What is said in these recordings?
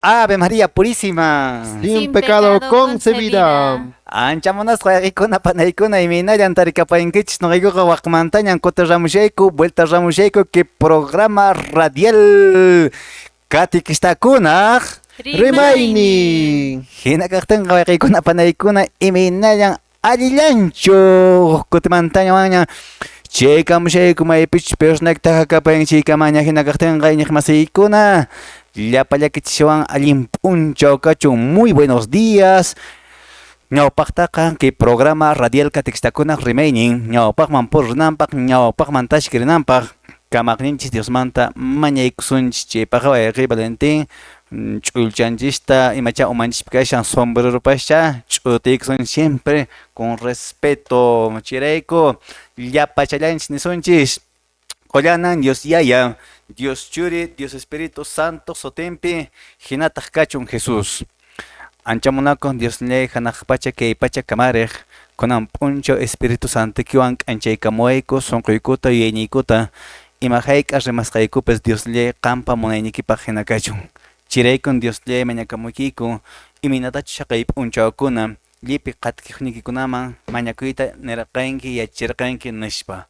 Ave María Purísima. Sin pecado concebida. Anchamonas qaykuna panaykuna iminayan tarikapankich noqaykuqa waqmantañan kutiramushayku vuelta ramushayku que programa radial katikishtakunaq Rimayni. hina kaqtinqa wayqiykuna panaykuna iminayan allillanchu kutimantañawaña chaykamushayku maypich persnektaqa kapanchikamaña hina kaqtinqa iñiq masiykuna llapallakichiswan allin p'unchaw kachun muy buenos días. Ñawpaqtaqa que programa radial katikishtakunaq rimaynin ñawpaqman purinanpaq ñawpaqman tashkirinanpaq kamaqninchis Diosmanta mañaykusunchis chaypaqa wayqiy Valentin ch'ulchanchista imacha umanchishpi kashan sombreropascha ch'utiykusun siempre con respeto chirayku llapachallanchis nisunchis qollanan Dios Yaya, Dios Churi, Dios Espíritu Santo sotempi hinataq kachun Jesús. Anchamunakon Dios le hanaq pacha kay pacha kamarij kunan p'unchaw Espíritu Santo kiwan k'anchaykamuwayku sunquykuta yuyayniykuta imahayqa rimasqaykupis Dios le qampa munaynikipaq hina kachun. Chiraykun Dios le mañakamuykiku iminatachu chaqay p'unchawkuna llipi qatkiqnikikunaman mañakuyta nirqanki yachirqanki nishpa.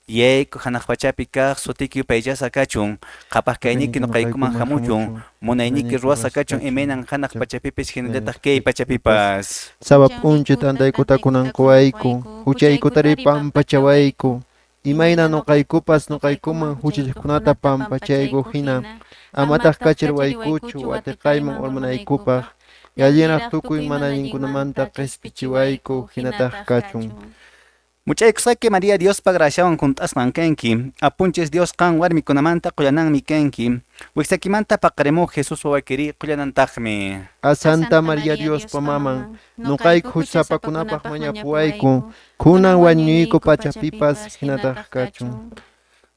Yayku hanaq pachapi kaq sutiki payllasa kachun qapaq kayniki nuqaykuman hamuchun munayniki ruwasa kachun imaynan hanaq pachapipis hinallataq kay pachapipas. Sabab unchit andaykutakunankuwayku. Huchaykutari pampachawayku. Imayna nuqaykupas nuqaykuman huchaykunata pampachayku hina. Amataq kachirwaykuchu watiqayman urmanaykupaq. Yallinaq tukuy mana ninkunamanta qhispichiwayku hinataq kachun. Muchaykusqayki María Diospa graciawan kuntasqan kanki apunchis Dios qan warmikunamanta quyananmi kanki wiksakimanta paqarimuq Jesús wawakiri quyanantaqmi. A Santa María Diospa maman, nuqayku huchasapakunapaq mañapuwayku, kunan wañuyku pachapipas hinataq kachun.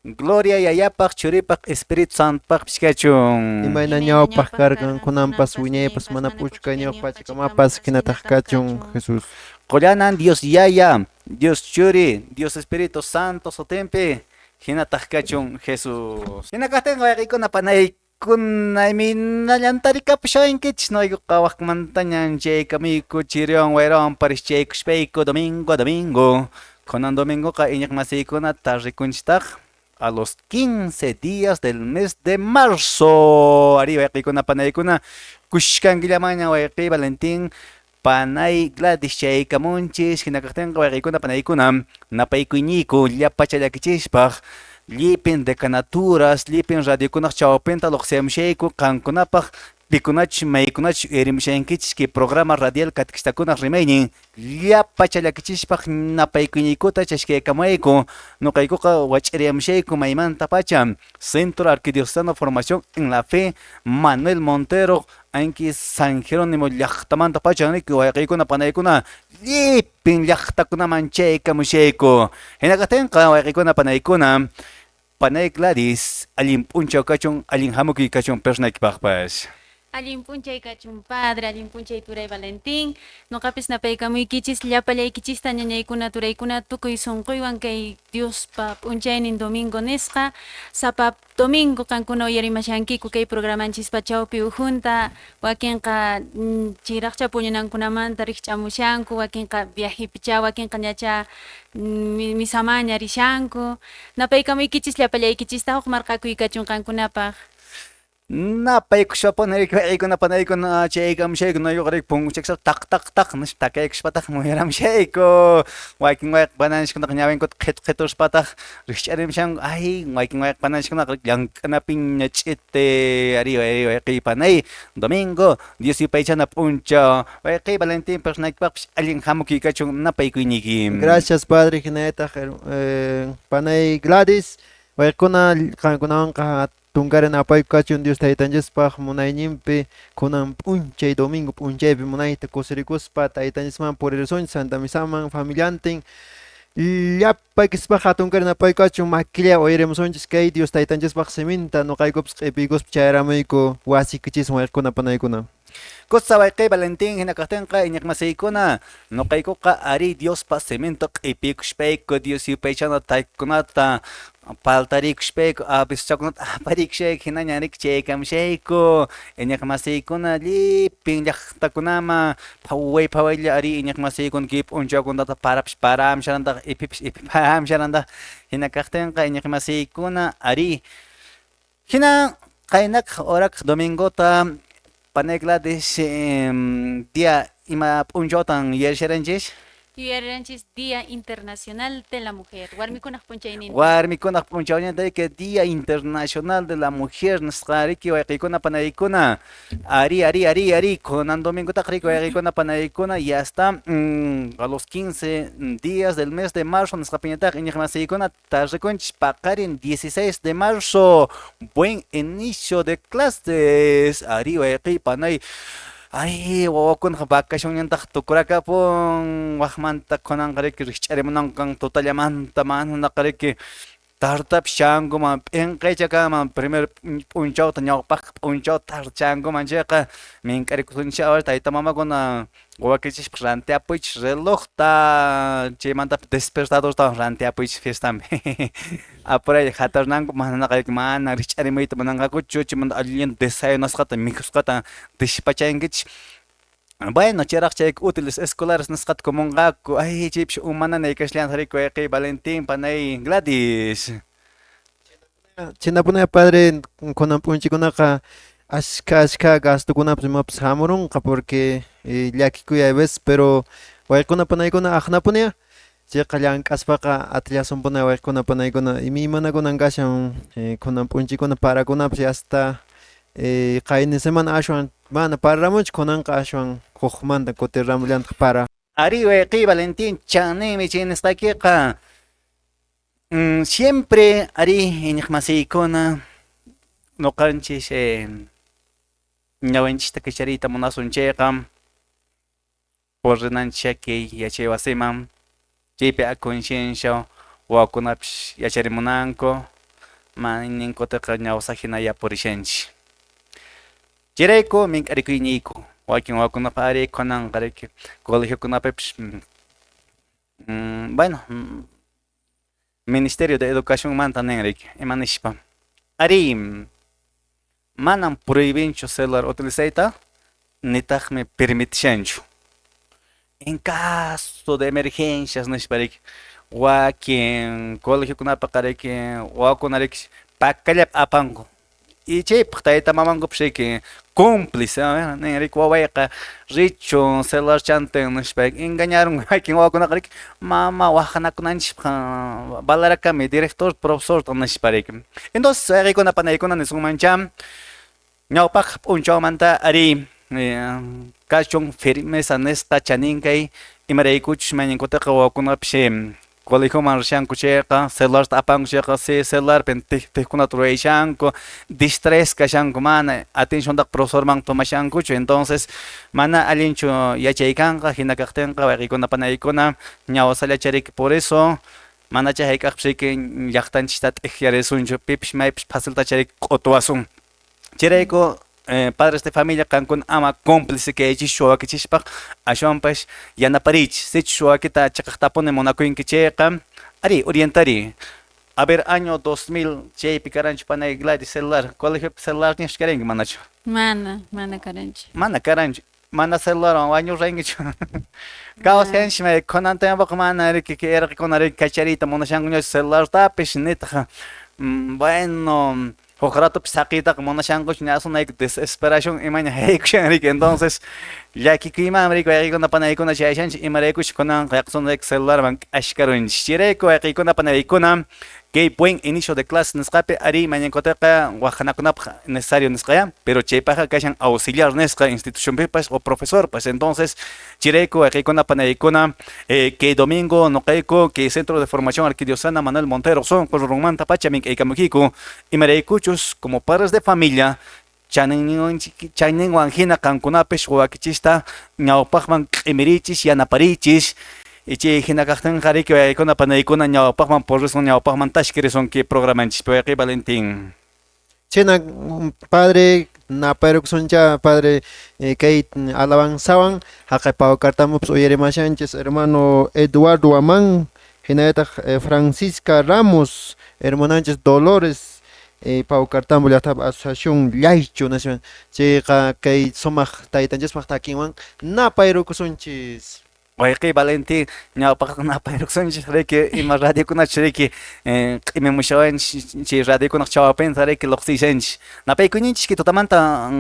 Gloria yayapaq churipaq Espíritu Santopaq pishkachun. Imayna ñawpaq karqan kunanpas wiñaypas mana puchkayñawq pachakamapas hinataq kachun Jesús. Qollanan Dios Yaya, Dios Churi, Dios Espíritu Santo sotempi hinataq kachun Jesús. Hina kaqtinqa wayqiykuna panaykuna iminallantarikapushankich noykuqa waqmantañan chaykamuyku chiriwan wayrawan parischaykushpayku domingo kunan domingoqa iñiq masiykunata rikunchitaq a los 15 días del mes de marzo. Ari wayqiykuna panaykuna kushkankillamaña wayqiy Valentin panay Gladys chaykamunchis hinakaqtinqa wayqiykuna panaykuna napaykuyniku llapachallakichispak llipin decanaturas llipin radiokunaq chawpinta luqsiamushayku qankunapaq pikunachu maykunachu uyarimushankichis que programa radial katikishtakunaq rimaynin llapachallakichispak napaykuyniykuta chashkaykamuwayku nuqaykuqa wach'iriyamushayku maymanta pacha Centro Arquidiocesano Formación en la Fe Manuel Montero anki San Jerónimo llaqtamanta pachaniki wayqiykuna panaykuna llipin llaqtakunaman chaykamushayku hinakaqtinqa wayqiykuna panaykuna panay Gladys allin p'unchaw kachun allin hamukuy kachun persona Allin punchay kachun padre, allin punchay turay Valentin, noqapis napaykamuykichis llapallaykichista ñañaykuna turaykuna tukuy sunquywan kay Diospa p'unchaynin domingo nisqa, sapa domingo qankuna uyarimashankiku kay programanchis chawpi ujunta, wakinqa chiraqcha puñunankunamanta riqch'amushanku, wakinqa viajepicha, wakinqa ñacha misamaña rishanku, napaykamuykichis llapallaykichista huk marqakuy kachun qankunapaq. Napaykushpapunayku wayqiykuna panaykuna chaykamushayku noyuqrik punkuchaksa taq nish takaykushpataq muyaramushayku waykin wayq pananchikkunaq ñawinkuta qhitushpataq riqch'arimushanku ay waykin wayq pananchikkunaq llank'anapin ñach'iti ari wayqiy panay domingo Dios yupaychana p'unchaw wayqiy Valentin persona allin hamukuy kachun napaykuyniki. Gracias Padre hinaytaq panay Gladys, waykuna qankunawanqa tunkarin apayku kachun Dios taytanchispaq munayninpi kunan p'unchay domingo p'unchaypi munayta kusirikuspa taytanchisman puririrsunchis Santa Misaman familiantin llapaykispa hatunkarin apayku kachun maquilla uyarimusunchis kay Dios taytanchispaq siminta nuqaykupis q'ipiykuspa chayramuyku wasikichis waykuna panaykuna. Kusawayqi Valentín hinakajtenqa iñaqmasiykuna noqaykuqa ari Diospa cemento q'ipikushpayku Dios yupaychana taykunata paltarikushpayku apischakunata aparikushayku hinañarik chaykamshayku iñaqmasiykuna llipin llaqtakunaman phawaylla ari iñaqmasiykuna kip'unchawkunata paramsharantaq ipipish ipiparamsharantaq hinakajtenqa iñaqmasiykuna ari hina qaynak horak domingota Panegladis día ima punjotan yersheranchis Yuyaranchis Día Internacional de la Mujer. Warmikunaq punchaynin. warmikunaq punchawñanta que Día Internacional de la Mujer nisqariki wayqikuna panaykuna ari kunan domingo taqriki wayqikuna panaykuna y hasta a los 15 días del mes de marzo nisqapiñataq iñiqmasiykuna tarrikunchis paqarin 16 de marzo buen inicio de clases ari wayqi panay ay, wawakuna vacacionñantaq tukurakapun waqmanta kunanqariki rikch'arimunanqa tutallamanta mananaqariki tartapish chankuman p'inqaychakaman primer p'unchawta ñawpaq p'unchawta tarchankuman chayqa mink'arikusunchik ahora tayta mamakuna wawakichishpa rantiapuychik relojta chaymantapi despertadorta rantiapuychik fiestapi apuray hatarnanku mananaqariki mana rikch'arimayta munanqakuchu chaymanta allin desayunasqata mikhusqata despachankichik. Bueno, chayraq chayka útiles escolares nisqata comunqaku ay chaypish umananay kashllanqariki wayqiy Valentín panay Gladys. Chinapuna padre kunan p'unchikunaqa ashka gastukunapas imapas hamurunqa porque llakikuya a veces pero waykuna panaykuna aqnapunia chayqa llank'aspaqa atllasunpuna waykuna panaykuna imanakunan kashan kunan p'unchikuna parakunapas y hasta qayni semana ashwan mana pararamunchik kunanqa ashwan huqmanta kutiramullantaq para. Ari wayqiy Valentín chanimi chay nisqakiqa siempre ari iñiqmasiykuna ñuqanchis ñawinchikta kichariyta munasun chayqa purinanchik yaki yachay wasiman chaypi conciencia wawakunapish yacharimunanku maynin kutiqa ñawsajhina purishanchik chayrayku mink'arikuyniyku wakin wawakunaqa ari kunanqariki colegiokunapipish bueno Ministerio de Educación manta ninriki imanishpa ari manam prohibinchu celular utilizayta nitaqmi permitishanchu en caso de emergencias nishpariki wakin colegiokunapiqa wawakunariki pakallap apanku y chaypaq tayta mamankupish cúmplice ninriki wawayqa richu celular chantin nishpayki engañaron wakin wawakunaqa mama waqanakunanchikqa valarakami director profesorta nishpariki entonces wayqikuna panaykuna nisunmancha ñawpaq p'unchawmanta ari kachun firmeza nisqa chaninkay imaraykuchus mayninkutaqa wawakunapish colegioman rishanku chayqa celularta apanku chayqa si celularpi tiykunata rurayashanku distrés kashanku mana atenciontaqa profesorman tomashankuchu entonces mana allinchu yachaykanqa hinakaqtinqa wayqikuna panaykuna ñawsallachariki por eso manacha hayk'aqpishiki llaqtanchikta t'ikllarisunchu pipish maypish facilitachariki q'utuwasun chayrayku padres de familia kankuna ama cómplice kaychischu wawakichishpaq ashwanpash yanaparichis sichus wawakita chaqaqtapuni munakuyinki chayqa ari orientari a ver año 2000 chaypi karanchu panay Gladys celular colegio celular nish karanki manachu Mana karanchi. mana karanchu mana celular wañurrankichu kawshanchik kunantayanpaq mana riki irqikunariki kachariyta munashankuña celulartapish nitaq bueno huk ratopish saqiytaqa munashankuchu ñasunayku desesperación imaña haykushanriki entonces llakikuymanriki wayqikuna panaykuna chayashanchik imaraykuchus kunanqa yaqsunrayku celularman ashkarunchik chayrayku wayqikuna panaykuna kay buen inicio de clase nisqapi ari mañankutaqa waqanakunapaq necesario nisqaya pero chaypaqa kashan auxiliar nisqa institucionpipas o profesorpas entonces chayrayku wayqikuna panaykuna kay domingo nuqayku kay centro de formación arquidiocesana Manuel Montero son rurunmanta pacha mink'aykamukiku imaraykuchus como padres de familia chayninwan hina kankunapish wawakichista ñawpaqman q'imirichis yanaparichis y chay hinakaqtinqa riki waykuna panaykuna ñawpaqman por razón ñawpaqman tashkirisunki programanchis wayqiy Valentín China padre napayruksuncha Padre kay alabanzawan haqay pawkartamups uyarimashanchis hermano Eduardo Amán hinayta Francisca Ramos hermananchis Dolores pawkartamu llaqta asociación llaychu nashan chayqa kay sumaq taytanchispaq takinwan napayrukusunchis. Wayqi Valentin ñawpaq napayruqsunchis riki ima radiokunach riki q'imimushawanchis chay radiokunaq chawapinta riki lluqsishanchis napaykuninchis ki tutamanta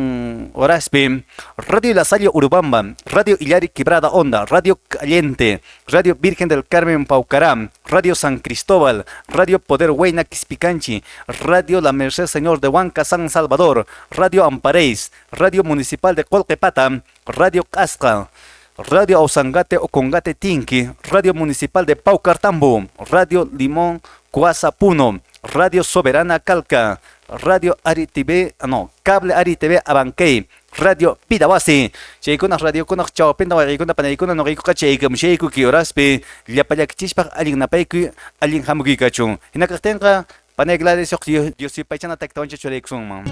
horaspi Radio La Salle Urubamba, Radio Illari Quebrada Honda, Radio Caliente, Radio Virgen del Carmen Paucará, Radio San Cristóbal, Radio Poder Huayna Quispicanchi, Radio La Merced Señor de Huanca San Salvador, Radio Ampareis, Radio Municipal de Colquepata, Radio Casca, Radio Ausangate Ocongate Tinqui, Radio Municipal de Paucartambo, Radio Limón Cuasa Puno, Radio Soberana Calca, Radio Ari TV, Cable Ari TV Abancay, Radio Pidawasi, Chaykunaq radiokunaq chawapinta wayqaykuna panaykuna nuqaykuqa chaykamushayku kiuraspi llapallakchispa allin napaykuy allin hamukuykachun. Hinakaqtinqa panay Gladys Dios yupaychana taktawancha churaykusunman.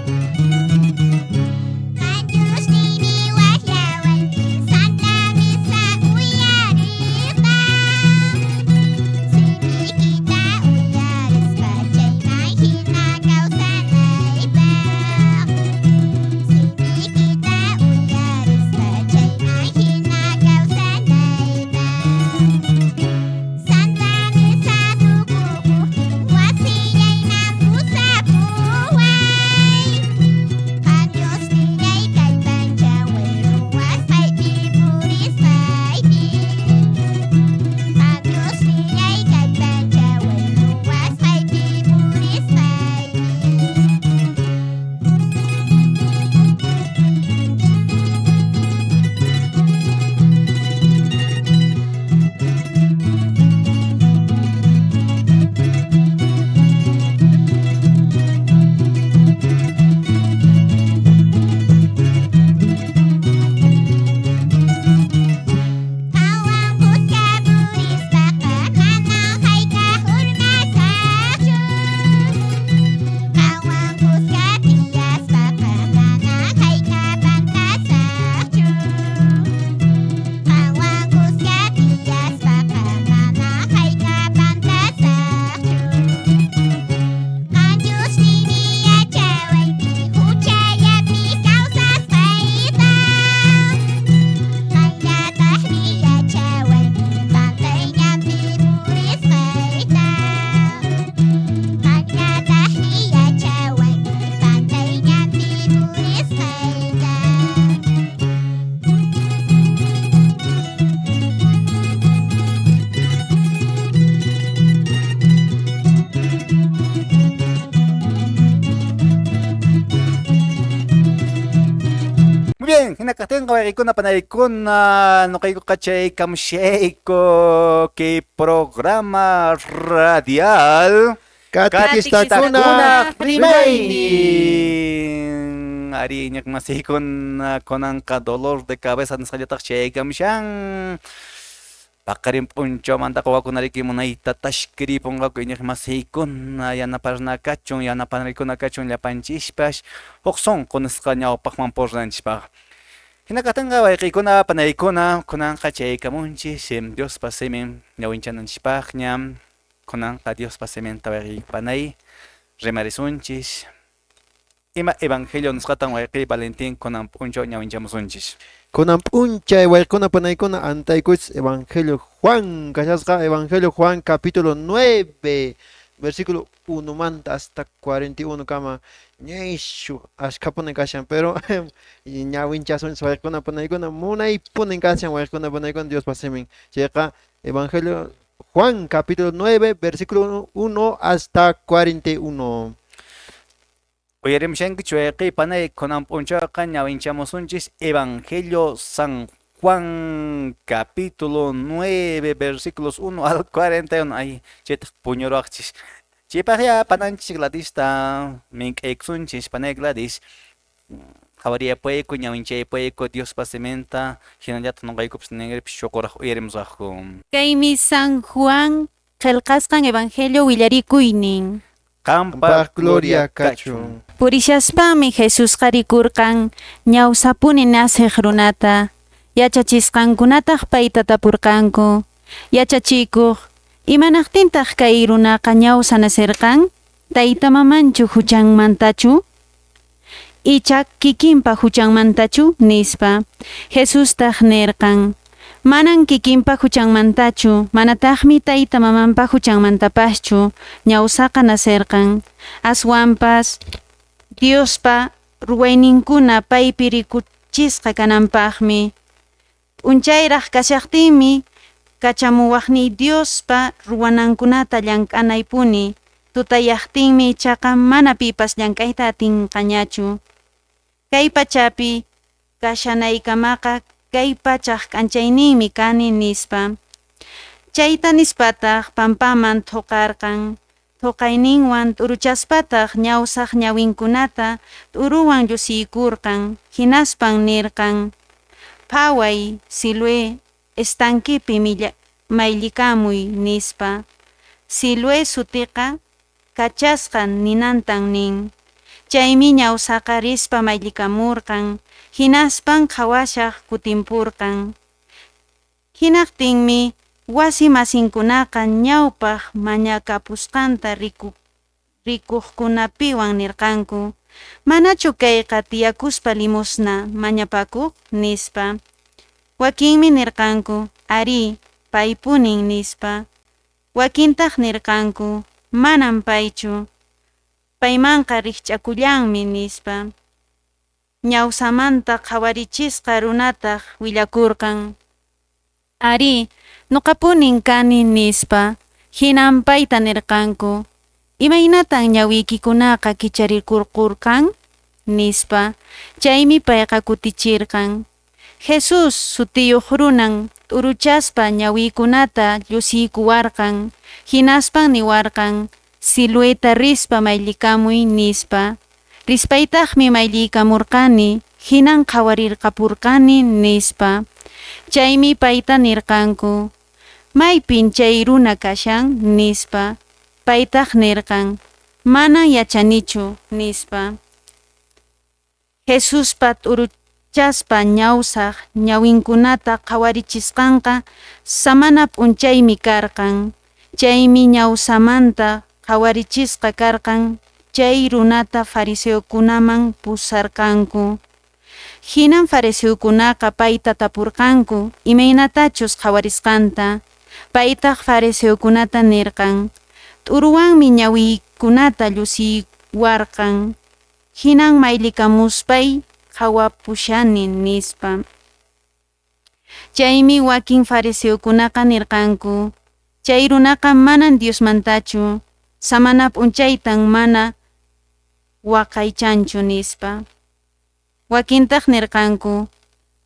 Bien, hinakaqtinqa wayqaykuna panaykuna nuqaykuqa chaykamushayku kay programa radial Katikistakuna Rimay Ari ñaq masiykuna kunanqa dolor de cabeza nisqallataq chaykamushan paqarin p'unchawmanta quwakunariki munayta tashkiripunqaku ñaq masiykuna yanaparnakachun yanapanrikkuna kachun llapanchishpash huk sunqu nisqa ñawpaqman purranchikpaq. Hinakaqtinqa wayqiykuna panaykuna kunanqa chaykamunchis Diospa simin ñawinchananchispaña kunanqa Diospa siminta wayqiy panay rimarisunchis ima evangelio nisqatan wayqiy Valentin kunan p'unchaw ñawinchamusunchis. Kunan p'unchay waykuna panaykuna antaykuchis Evangelio Juan kashasqa Evangelio Juan capítulo 9 versículo 1 manta hasta 41 kama ñayshu ashkapunen kashan pero ñawinchasunchis waykuna panaykuna munaypunen kashan waykuna panaykuna Dios pasimin chayqa Evangelio Juan capítulo 9 versículo 1 hasta 41. Uyarimushankichu wayqiy panay kunan p'unchawqa ñawinchamusunchis Evangelio San Juan capítulo 9 versículos 1 al 41 ay chetaq puñuraqchis chaypaqya pananchis Gladista mink'aykusunchis panay Gladys qhawariyapayku ñawinchaypayku Diospa simenta hinallata nuqaykupas ninripish shukuraq uyarimusaqku. Kaymi San Juan qillqasqan Evangelio willarikuynin. Qampa gloria kachun. Purishashpami Jesus qarikurqan ñawsapuni nasiq runata. Yachachisqankunataq payta tapurqanku. Yachachikuq imanaqtintaq kay runaqa ñawsa nasirqan? Tayta mamanchu huchanmantachu? Ichak kikinpa huchanmantachu nispa. Jesustaq nirqan. Manan kikinpa huchanmantachu, manataqmi tayta mamanpa huchanmantapaschu, ñawsaqa nasirqan. Aswanpas, Diospa ruwayninkuna paypi rikuchisqa kananpaqmi. P'unchayraq kashaqtinmi, kachamuwaqni Diospa ruwanankunata llank'anaypuni. Tutayaqtinmi ichaqa mana pipas llank'ayta atinqañachu. Kay pachapi kashanaykamaka kay pachaq k'anchayninmi kani nispa. Chayta nispataq pampaman thuqarqan. Thuqayninwan t'uruchaspataq ñawsaq ñawinkunata t'uruwan llusiykurqan. Hinaspan nirqan: phaway, Siloé, estanquipi maylikamuy nispa. Siloé sutiqa kachasqan ninantan nin. Chaymi ñawsaqa rispa maylikamurqan. Hinaspan qhawashaq kutimpurqan. Hinaqtinmi wasi masinkunaqa ñawpaq mañakapusqanta rikuqkunapiwan nirqanku: manachu kayqa tiyakuspa limusna mañapakuq nispa. Wakinmi nirqanku: ari, paypunin nispa. Wakintaq nirqanku: manan paychu, paymanqa rikch'akullanmi nispa. Ñawsamanta qhawarichisqa runataq willakurqan: ari, nuqapunin kani nispa. Hinan payta nirqanku: imaynatan ñawikikunaqa kicharikurqurqan nispa. Chaymi payqa kutichirqan. Jesus sutiyuq runan t'uruchaspa ñawikunata llusiykuwarqan. Hinaspan niwarqan: Siloeta rispa maylikamuy nispa. Rispaytaqmi mayllikamurqani, hinan qhawarirqapurqani nispa. Chaymi payta nirqanku: maypin chay runa kashan nispa. Paytaq nirqan: manan yachanichu nispa. Jesuspa t'uruchaspa ñawsaq ñawinkunata qhawarichisqanqa samana p'unchaymi karqan. Chaymi ñawsamanta qhawarichisqa karqan. Chay runata fariseokunaman pusarqanku. Hinan fariseokunaqa payta tapurqanku imaynatachus qhawarisqanta. Paytaq fariseokunata nirqan: t'uruwanmi ñawikunata llusiywarqan. Hinan maylikamuspay qhawapushani nispa. Chaymi wakin fariseokunaqa nirqanku: chay runaqa manan Diosmantachu, samana p'unchaytan mana waqaychanchu nispa. Wakintaq nirqanku: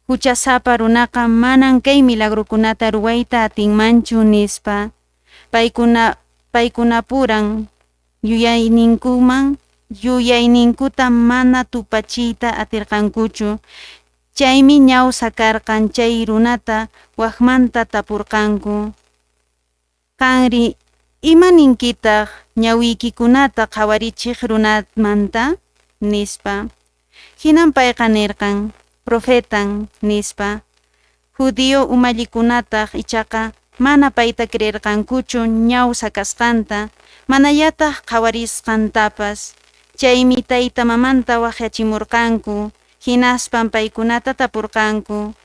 huchasapa runaqa manan kay milagrukunata ruwayta atinmanchu nispa. Paykunapuran yuyayninkuta mana tupachiyta atirqankuchu. Chaymi ñawsa karqan chay runata waqmanta tapurqanku: qanri, ¿imaninkitaq ñawikikunata qhawarichiq runamanta? Nispa. Hinan payqa nirqan: profetan nispa. Judío umallikunataq ichaqa mana payta creerqankuchu ñawsa kasqanta, manallataq qhawarisqantapas. Chaymi tayta mamanta waqyachimurqanku. Hinaspan paykunata tapurqanku: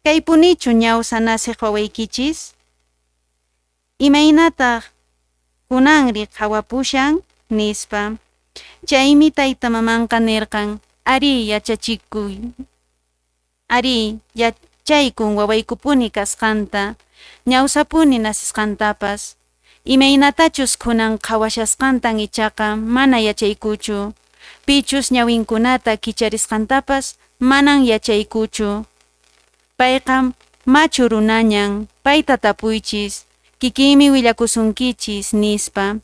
kaypunichu ñawsa nasiq wawaykichis? Imaynataq kunanri qhawapushan nispa. Chaymi tayta mamanqa nirqan: ari yachachikuy. Ari yachaykun wawaykupuni kasqanta, ñawsapuni nasisqantapas. Imaynatachus kunan qhawashasqantan ichaqa mana yachaykuchu. Pichus ñawinkunata kicharisqantapas manan yachaykuchu. Payqa machu runañan, payta tapuychis, kikimi willakusunkichis nispa.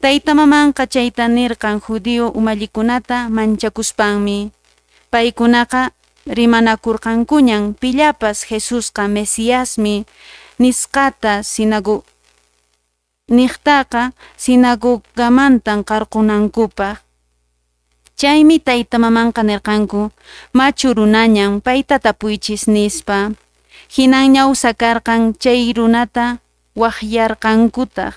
Tayta mamanqa chayta nirqan judío umallikunata manchakuspanmi. Paykunaqa rimanakurqankuñan pillapas Jesusqa Mesiasmi nisqata niqtaqa sinagogamantan qarqunankupaq. Chaymi tayta mamanqa nirqanku, machu runañan payta tapuychis nispa. Hinan ñawsa karqan chay runata waqyarqankutaq.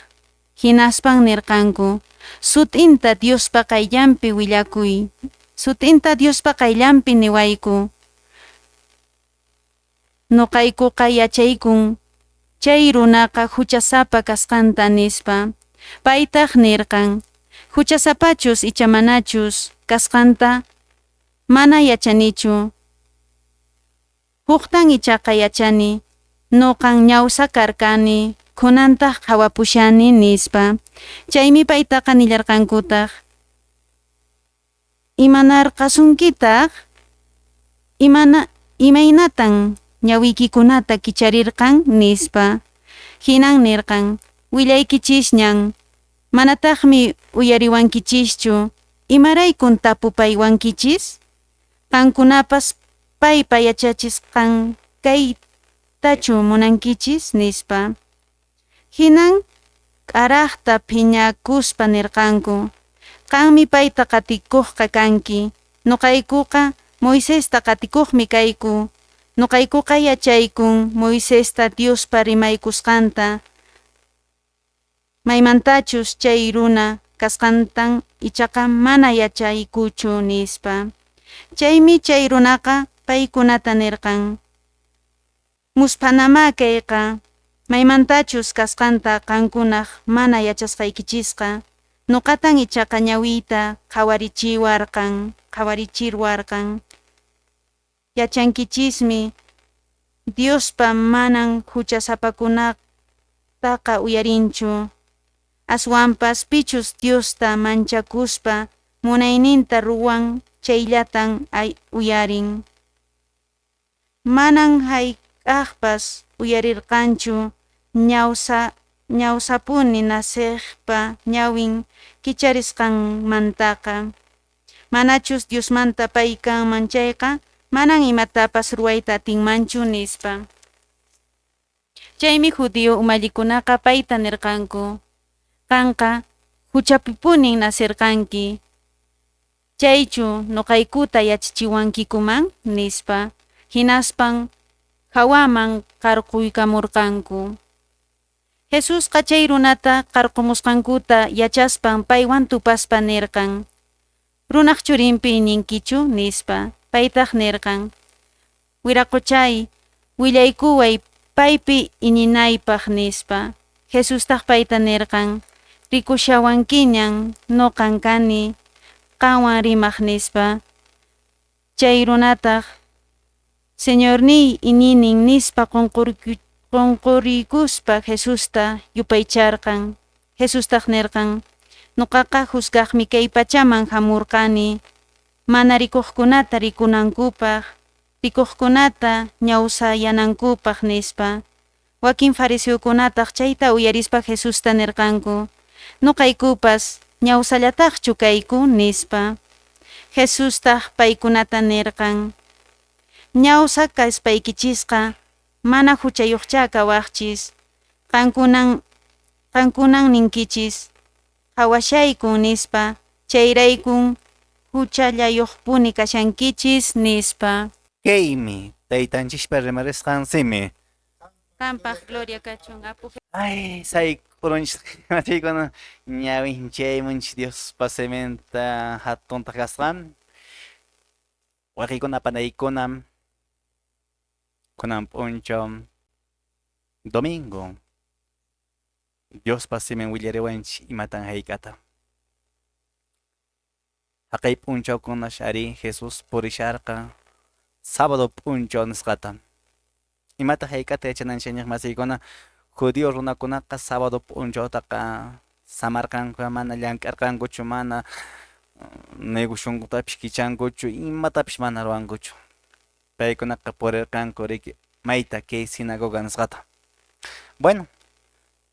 Hinaspan nirqanku, sutinta Diospa qayllanpi willakuy. Sutinta Diospa qayllanpi niwayku. Nuqaykuqa yachaykun chay runaqa huchasapa kasqanta nispa. Paytaq nirqan, huchasapachus icha manachus kasqanta mana yachanichu. Huktan ichaqa yachani, nuqan ñawsa karkani, kunantaq hawapushani nispa. Chaymi paytaqa nillarqankutaq. Imanarqasunkitaq? Imaynatan ñawikikunata kicharirqan nispa. Hinan nirqan, willaykichisñan, manataqmi uyariwankichischu, imaraykun tapupaywankichis? Qankunapas paypa yachachisqan kaytachu munankichis nispa. Hinan k'araqta phiñakuspa nirqanku, qanmi payta qatikuqqa kanki, nuqaykuqa Moisesta qatikuqmi kayku, nuqaykuqa yachaykun Moisesta Diospa rimaykusqanta, maymantachus chay runa kasqantan ichaqa mana yachaykuchu nispa. Chaymi chay runaqa paykunata nirqan, muspanama kayqa, maymantachus kasqanta qankunaq mana yachasqaykichisqa, nuqatan ichaqa ñawita qhawarichirwarqan. Yachankichismi Diospa manan huchasapakunataqa uyarinchu. Aswanpas pichus Diosta manchakuspa munayninta ruwan chayllatan uyarin. Manan hayk'aqpas uyarirqanchu ñawsapuni nasiqpa ñawin kicharisqanmantaqa. Manachus Diosmanta pay kanman chayqa manan imatapas ruwayta atinmanchu nispa. Chaymi judío umalikunaqa payta nirqanku, qanqa huchapipunin nasirqanki, chaychu nuqaykuta yachachiwankikuman nispa. Hinaspan hawaman qarquykamurqanku. Jesusqa chay runata qarqumusqankuta yachaspan paywan tupaspa nirqan, runaq churinpi ninkichu nispa. Paytaq nirqan, wiraquchay willaykuway paypi ininaypaq nispa. Jesustaq payta nirqan, rikushawankiñan nuqan kani qanwan rimaq nispa. Chay runataq Señorniy ininin nispa qunqurikuspa Jesusta yupaycharqan. Jesustaq nirqan, nuqaqa juzgaqmi kay pachaman hamurqani, mana rikuqkunata rikunankupaq, rikuqkunata ñawsayanankupaq nispa. Wakin fariseokunataq chayta uyarispa Jesusta nirqanku, nuqaykupas ñawsallataqchu kayku nispa. Jesustaq paykunata nirqan, ñawsa kaspaykichisqa mana huchayuqcha kawaqchis, qankunan ninkichis, hawashaykun nispa, chayraykun huchallayuqpuni kashankichis nispa. Kaymi taytanchikpa rimarisqansimi. Qampaq gloria kachun apu. Ay, sayk'urunchik machaykuna ñawinchaymunchik Diospa sementa hatunta kasqan. Waqaykuna panaykunam kunan p'unchaw domingo Diospa semen willariwanchik imatan hayk'ata. Haqay p'unchawkunash ari Jesus purisharqa sábado p'unchaw nisqata. Imata hayk'ata yachananchikñaq masiykuna, judío runakunaqa sábado p'unchawtaqa samarqanku, mana llank'arqankuchu, mana negosyunkutapish kichankuchu, imatapish mana ruwankuchu. Paykunaqa purirqanku riki mayta kay sinagoga nisqata. Bueno,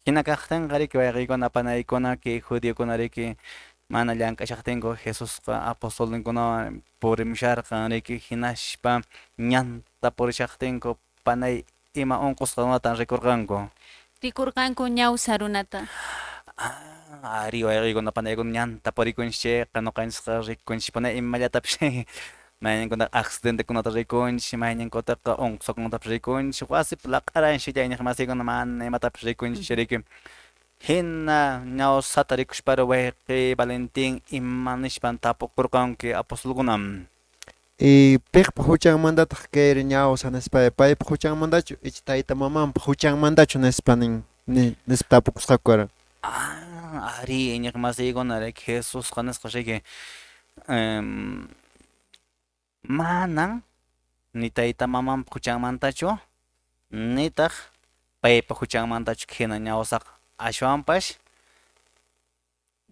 hina kaqtinqa riki wayqiykuna panaykuna kay judíokuna riki mana llank'ashaqtinku Jesusqa apostolninkunawan purimusharqa riki hinashpa ñanta purishaqtinku panay ima unqusqanwatan rikurqanku. rikurqanku ñawsa runata. Ari wayqikuna panaykunqa ñanta purikunchikqa ñuqanchikqa rikunchikpuna imallatapis mayninkuna accidentekunata rikunchik, mayninkutaqa unqusaqkunatapas rikunchik, wasipi laq'aranchik yayniq masiykuna mana imatapis rikunchik hina ñawsata rikushpara wayqi Valentin imanishpan tapukurqanki apostolkuna. Piqpa huchanmantataq kayri ñawsa nispa paypa huchanmantachu icha tayta mamanpa huchanmantachu nispa nispa tapukusqaku karan. Ari ñiq masiykuna Jesusqa nisqa riki manan ni tayta mamanpa huchanmantachu nitaq paypa huchanmantachu hina ñawsaqa ashwanpash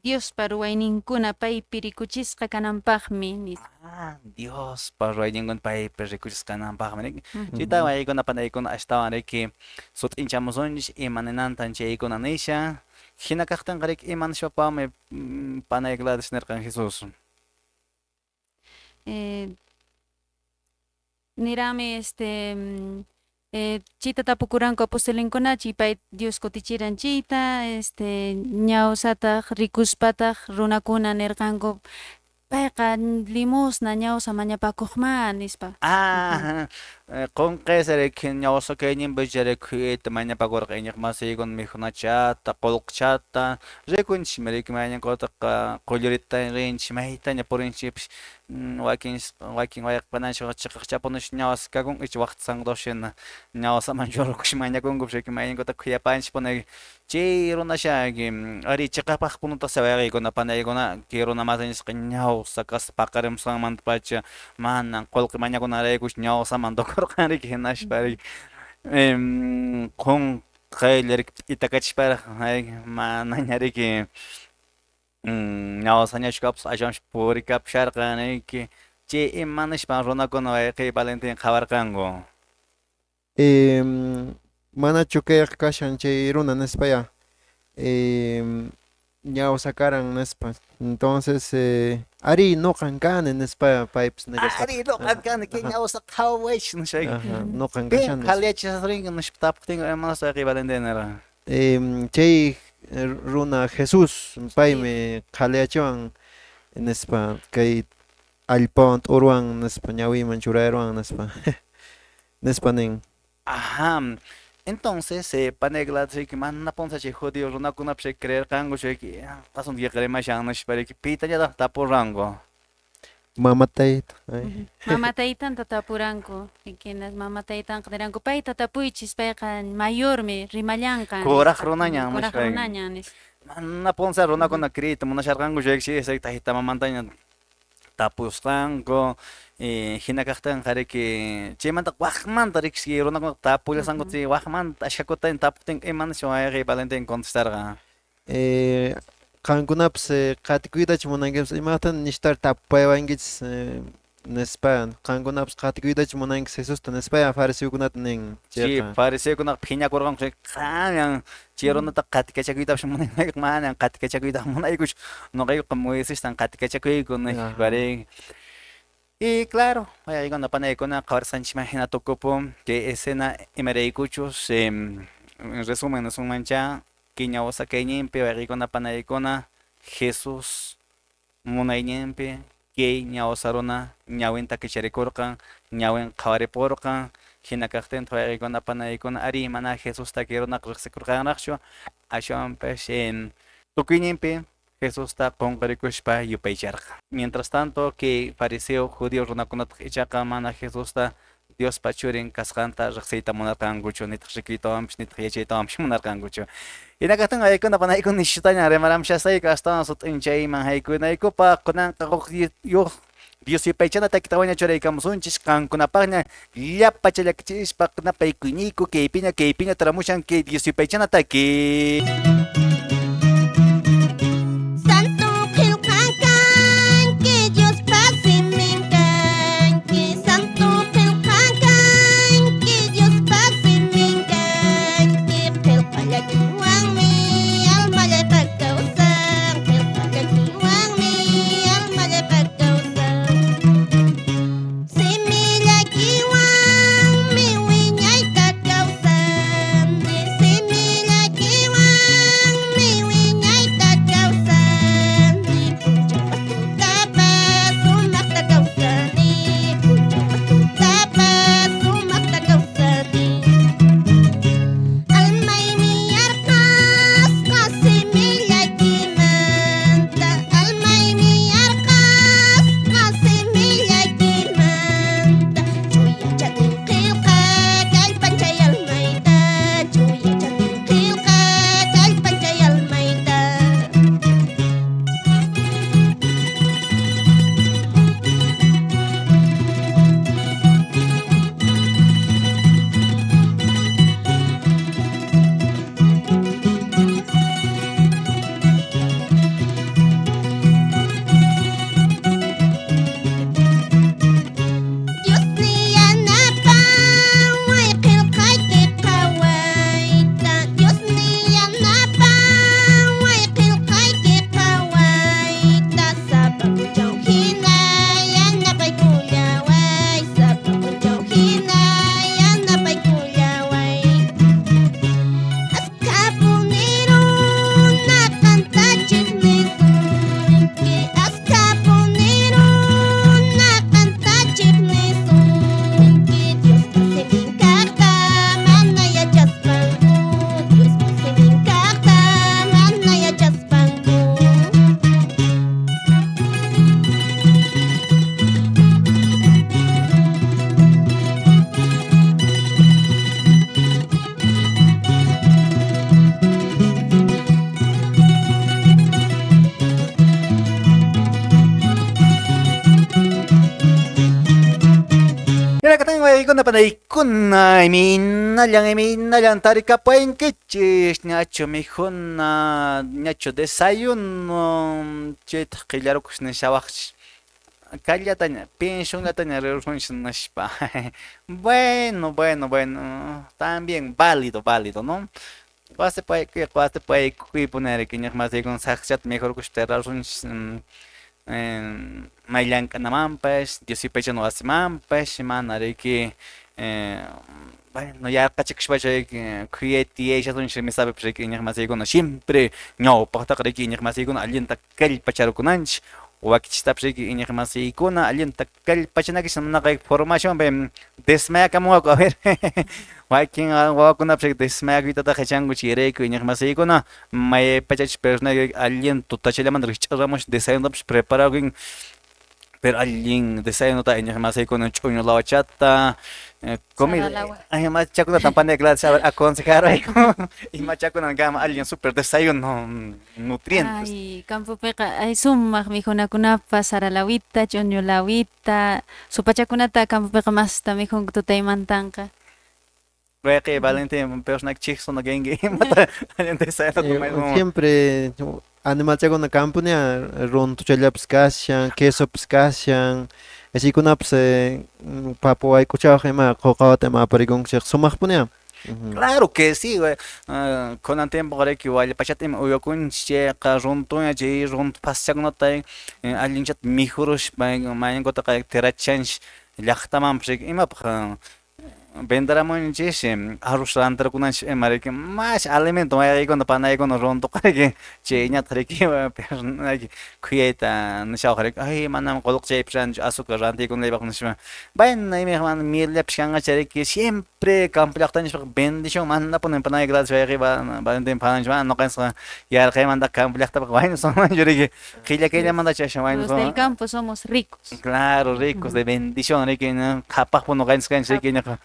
Diospa ruwayninkuna paypi rikuchisqa kananpaqmi nispa. Diospa ruwayninkuna paypi rikuchisqananpaqmi chayta waykuna panaykuna ashtawan riki sut'inchamusunchik imaninantan chaykuna nisha hina kaqtinqa riki imanashpapaqmi panay Gladys nirqan Jesus. Nirami chita tapukuranku apostolinkunata pay Dios kutichiran chita ñawsataq rikuspataq runakuna nirqanku payqa limosna ñawsa mañapakuqman nispa. Qunqaysa riki ñawsa kayninpicha riki mañapakurqa iñiq masiykuna mikhunachata, qullqchata rikunchikmi riki mayninkutaqa qullurita rinchik maytaña purinchikpish wakin wayaqpananchik chiqaqchapunash ñawsa kakun icha waqta sandoshina ñawsaman churarkush mañakunkupish riki mayninkutaqa khuyapanchikpuna chay runashaki ari chiqapaqpunutaqsi wayqiykuna panaykuna kay runa masinchikqa ñawsa kasqa paqarimusqanmantapacha mana qullqi mañakunaraykush ñawsaman tukurqan riki hinashpa riki qunqaylla riki itakachishparaq manaña riki ñawsañachu kapus ashwanpish purikapusharqan riki chay imanashpan runakuna wayqiy Valentin qhawarqanku. Manachu kayqa kashan chay runa nispaya ñawsa karan nispa entonces ari nuqan kani nispa paypis nirasqa. Ari nuqan kani kay ñawsa qhawash nishayki. Nuqan Pin kashan. qhaliachishrinki nishpa tapuktinqa imanas wayqiy Valentin nira. Chay runa Jesus paymi qhaliachiwan nispa kay allpawan t'uruwan nispa ñawiman churayruwan nispa nispa nin. Entonces panay Gladys riki mana punsa chay judío runakunapish creerqanku chayki asunto yaqrimashan nishpa riki pitañataq tapurranku. Mama tayta. Mama taytanta tapuranku ikinas mama taytanqa niranku payta tapuychis payqa mayormi rimallanqa. Kuraq runañan Kuraq nishpa. runañan nispa. Mana punsa runakuna criyta munasharqanku chayki tayta mamantaña tapusqanku hina kaqtinqa riki chaymanta waqmanta riki runakuna tapullasanku chay waqmanta ashkakutaña tapuptinqa imanashi wayqiy Valentin contestarqa. Qankunapas qatikuytachu munankipas imaqta nishtar tapupaywankichis nispa qankunapas qatikuytachu munankis Jesusta nispaya fariseukunata nin Chay chayqa. fariseukunaq phiñakurqanku qanyan chay runata qatikachakuytapish munayqa manan qatikachakuyta munaykush nuqaykuqa Moisestan qatikachakuyku nishpa riki. Y claro, wayqikuna panaykuna qawarsanchikman hina tukupu kay escena imaraykuchus en resumen nismunmancha kay ñawsa kayninpi wayqikuna panaykuna Jesus munayninpi kay ñawsa runa ñawinta kicharikurqan ñawin qawaripurqan hina kaqtinta wayqikuna panaykuna ari mana Jesusta kay runaqa riqsikurqanraqchu ashwanpish tukuyninpi Jesusta qunqurikushpa yupaycharqa. Mientras tanto kay fariseo judío runakunataq ichaqa mana Jesusta Diospa churin kasqanta riqsiyta munarqankuchu nitaq rikuytawanpish nitaq yachaytawanpish munarqankuchu. Hina kaqtinqa haykuna panaykuna nishutaña rimaramashasayqa astawan sut'inchayman haykunaykupa kunanqa yuq Dios yupaychanata kitawaña churaykamusunchis qankunapaqña llapa challakichispa paykuyniku kaypiña taramushan kay Dios yupaychanata kay Santo qillqakan que Dios paciminkan que santo qillqakan que Dios paciminkan que qillqallakiwanmi almallaqa kawsan qillqallakiwanmi almallaqa kawsan simillakiwanmi wiñayta kawsan simillakiwanmi Waqaykuna panaykuna iminallañ tarikapuinkichis ñachu mikhuna ñachu desayuno chayta qillarukush nishawaqchis kallataña pensionllataña rikursunchis nishpa bueno también válido ¿no? Wasi punarik ñaq masiykuna saqchata mejorkushta rikursunchis mayllank'anamanpas Diosipaycha wasimanpas mana riki bueno yarqachikushpacha kuyaytiyayshasunchis misapipas riki ñaq masiykuna siempre ñawpaqtaqa riki ñaq masiykuna allinta kallpacharukunanchis wakichishtapas riki ñaq masiykuna allinta kallpachanakis manaqa formacionpi desmayakamunqaku a ver wakin wawakunapas desmayakuytataqa qhechankuchik yurayku ñaq masiykuna maypachachis personaga allin tutachallamanta ch'aramush desayunotapas preparakurin pero allin desayunota ñaq masiykuna ch'uñu lawachata comida ay machakunata panayklata aconsejarayku imachakunanqa allin super desayuno nutrientes Ay, campopiqa ay sumaq mikhunkunapas sara lawita, ch'uñu lawita, supachakunata campopiqa masta mikhunku tutaymantanqa. Waqay Valentin personaje chiqsuna gengi imata allin desayuno Siempre animalchakuna campuña runtuchallapas kashan, quesopas kashan, asikunapas papa waykuchawqa ima qoqawata ima aparikunchik sumaqpuña. Claro que sí, güey. Con tiempo ahora que vaya pachatim uyokunche runtunya chay runtu paschakunata allinchat mijurush mañankota terachanch llaqtaman ima vendaramunchis arroz rantarakunanchis mariki mas alimento mayaqaykuna panaykuna runtuqariki chayñata riki personaje kuyayta nishawqariki ay manam qolqchaypis ranchu azúcar rantiykunaypaq nishpa bueno imqa millapish kanqacha riki siempre campo llaqtanchikpiqa bendición manapuni panay gracias wayqiy Valentin pananchik noqanchikqa yarqaymanta campo llaqtapiqa bueno sonmanchu riki qilla asha bueno Los del campo somos ricos. claro ricos de bendición riki qhapaqpu noqanchik kanchik riki ñaqa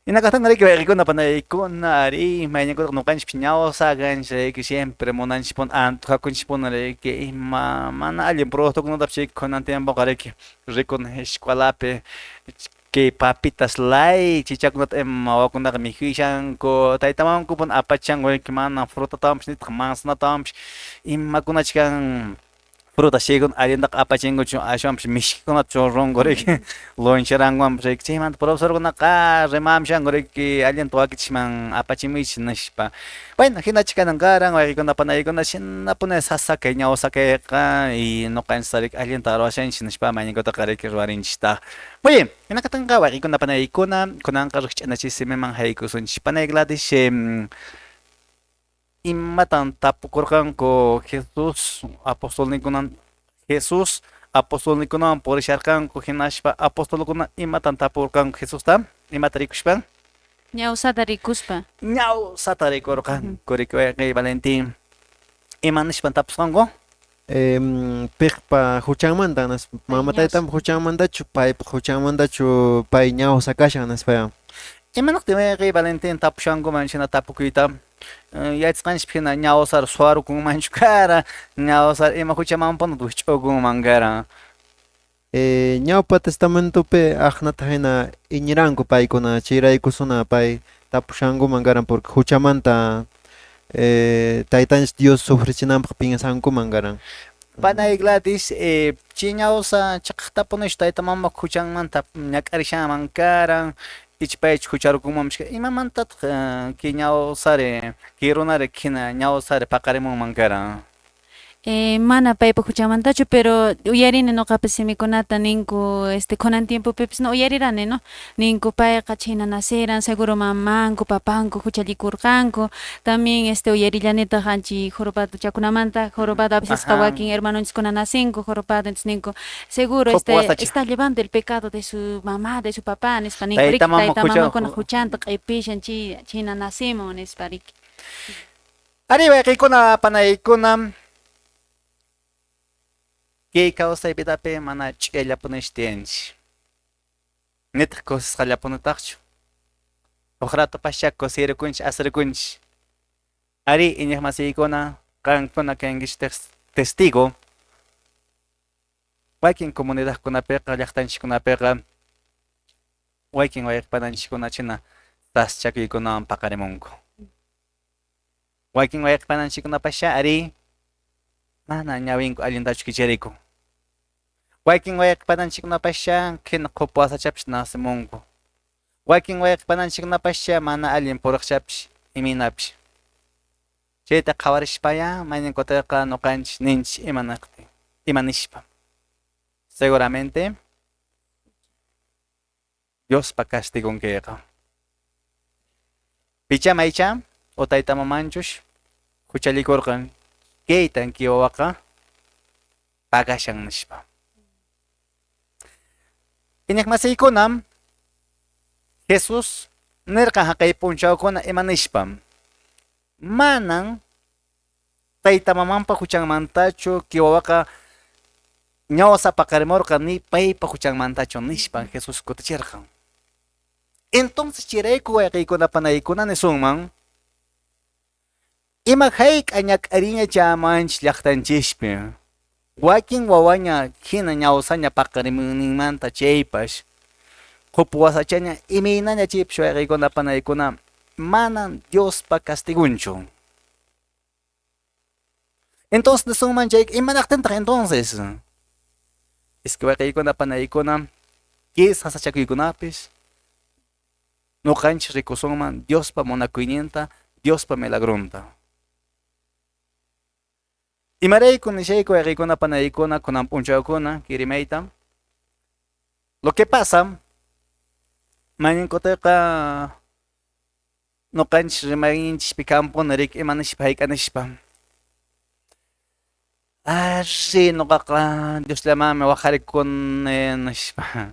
Inakatanga riki wayqikuna panaykuna ari mayñankutaq nuqanchik ñawsakanchik riki siempre munanchikpuna antojakunchikpuna riki ima mana allin productokunatapish riki kunan tiempoqa riki rikuna escuelapi que papitas lay chichakunata wawakunaqa mijushanku taytamankupuna apachanku riki mana frutatawanpish nitaq manzanatawanpish imakunachik kan fruta shikun allintaqa apachinkuchu ashwanpish mishkikunata churrunku riki loncharankuwanpish riki chaymanta profesorkunaqa rimamshanku riki allinta wakichishman apachimuychis nishpa bueno hinachik kanan karan wayqikuna panaykuna shinapuni sasakay ñawsakayqa y noqanchikta riki allinta ruwashanchik nishpa mayninkutaqa riki ruwarinchikta muy bien hinakatanqa wayqikuna panaykuna kunanqa riqch'anachisimiman haykusunchik panaykladis imatan tapukurqanku Jesus apostolnikunawan purisharqanku hinashpa apostolkuna imatan tapurqanku Jesusta imata rikushpa Ñawsata rikuspa. ñawsata rikurqanku riki wayqiy Valentin imanishpan tapusqanku Piqpa huchanmanta mama taytan huchanmantachu paypa huchanmantachu pay ñawsa kashan nispaya. imanaqti wayqiy Valentin tapushankuman shina tapukuyta yachisqanchik hina ñawsar suwarukunmanchu kara ñawsar ima huchamanpunata ch'ukunman kara Ñawpa testamentopi aqnata hina iñiranku paykuna chayraykusuna pay tapushankuman karan porque huchamanta taytanchik Dios sufrichinanpaq pinsankuman karan. Panay Gladys, chiñawsa chaqtapunish taytamama huchanmanta ñak'arishaman karan ichpaychik hucharukunmanpish imamantataq kiñawsari kirunari hina ñawsari paqarimunman karan Mana paypa huchamantachu, pero uyarini noqapas simikunata ninku kunan tiempopipis no uyarirani no ninku payqa chayna naceran seguro mamanku papanku huchallikurqanku también uyarillanita qanchik jorobado chakunamanta jorobado a veces wakin hermanonchiskuna nacinku jorobado entonces ninku seguro está llevando el pecado de su mamá de su papá nispa ninku riki taytamamakuna huchanta q'ipishan chayna nacimon nispa riki ari wayqiykuna panaykuna kay kawsaypidapi mana ch'ayllapunish tiyanchik nitaq cosas qallapunutaqchu uq rato pashak kusirikunchik asirikunchik ari iñiq masiykuna qankuna kankichik testigo wakin comunidadkunapiqa llaqtanchikkunapiqa waykin wayqpananchikkunachina taschakuykunawan paqarimunku. Waykin wayqpananchikkunapasha ari mana ñawinku allintachu kichariku. Waykin wayqpananchikkunapasha qhina qhupwasachapish nasimunku. Waykin wayqpananchikkunapasha mana allin puriqchapish iminapish. Chayta qhawarishpaya mayninkutayqa ñuqanchik ninchik imanishpa. Seguramente Diospa castigunkiqa. Picha maycha o tayta mamanchush huchalikurqan kaytan kiwawaqa pagashan nishpa. Iñaq masiykunam Jesus nirqa haqay punchawkuna imanishpam manan tayta mamanpa huchanmantachu kiwawaqa ñawsa paqarimurqa ni paypa huchanmantachu nishpan Jesus kutichirqan. Entonces chirayku wayqiykuna panaykuna nisunman ima hayk'a ñak'ariña chamanchik llaqtanchikpi wakin wawaña hina ñawsaña paqarimunninmanta chaypash qhupwasachaña imaynaña chaypish wayqiykuna panaykuna manan Diospa castigunchu. Entonces nisunman chay imanaqtintaq entonces es que wayqiykuna panaykuna quizás sasachakuykunapish ñuqanchik rikusunman Diospa munakuyninta, Diospa milagrunta. Imarayku nishayku wayqiykuna panaykuna kunan punchawkuna kirimayta. Lo que pasa mayninkutayqa ñuqanchik rimayninchikpi kampuna rik imanishpa hayk'anishpa arri ñuqaqa Dioslamami waqharikuni nishpa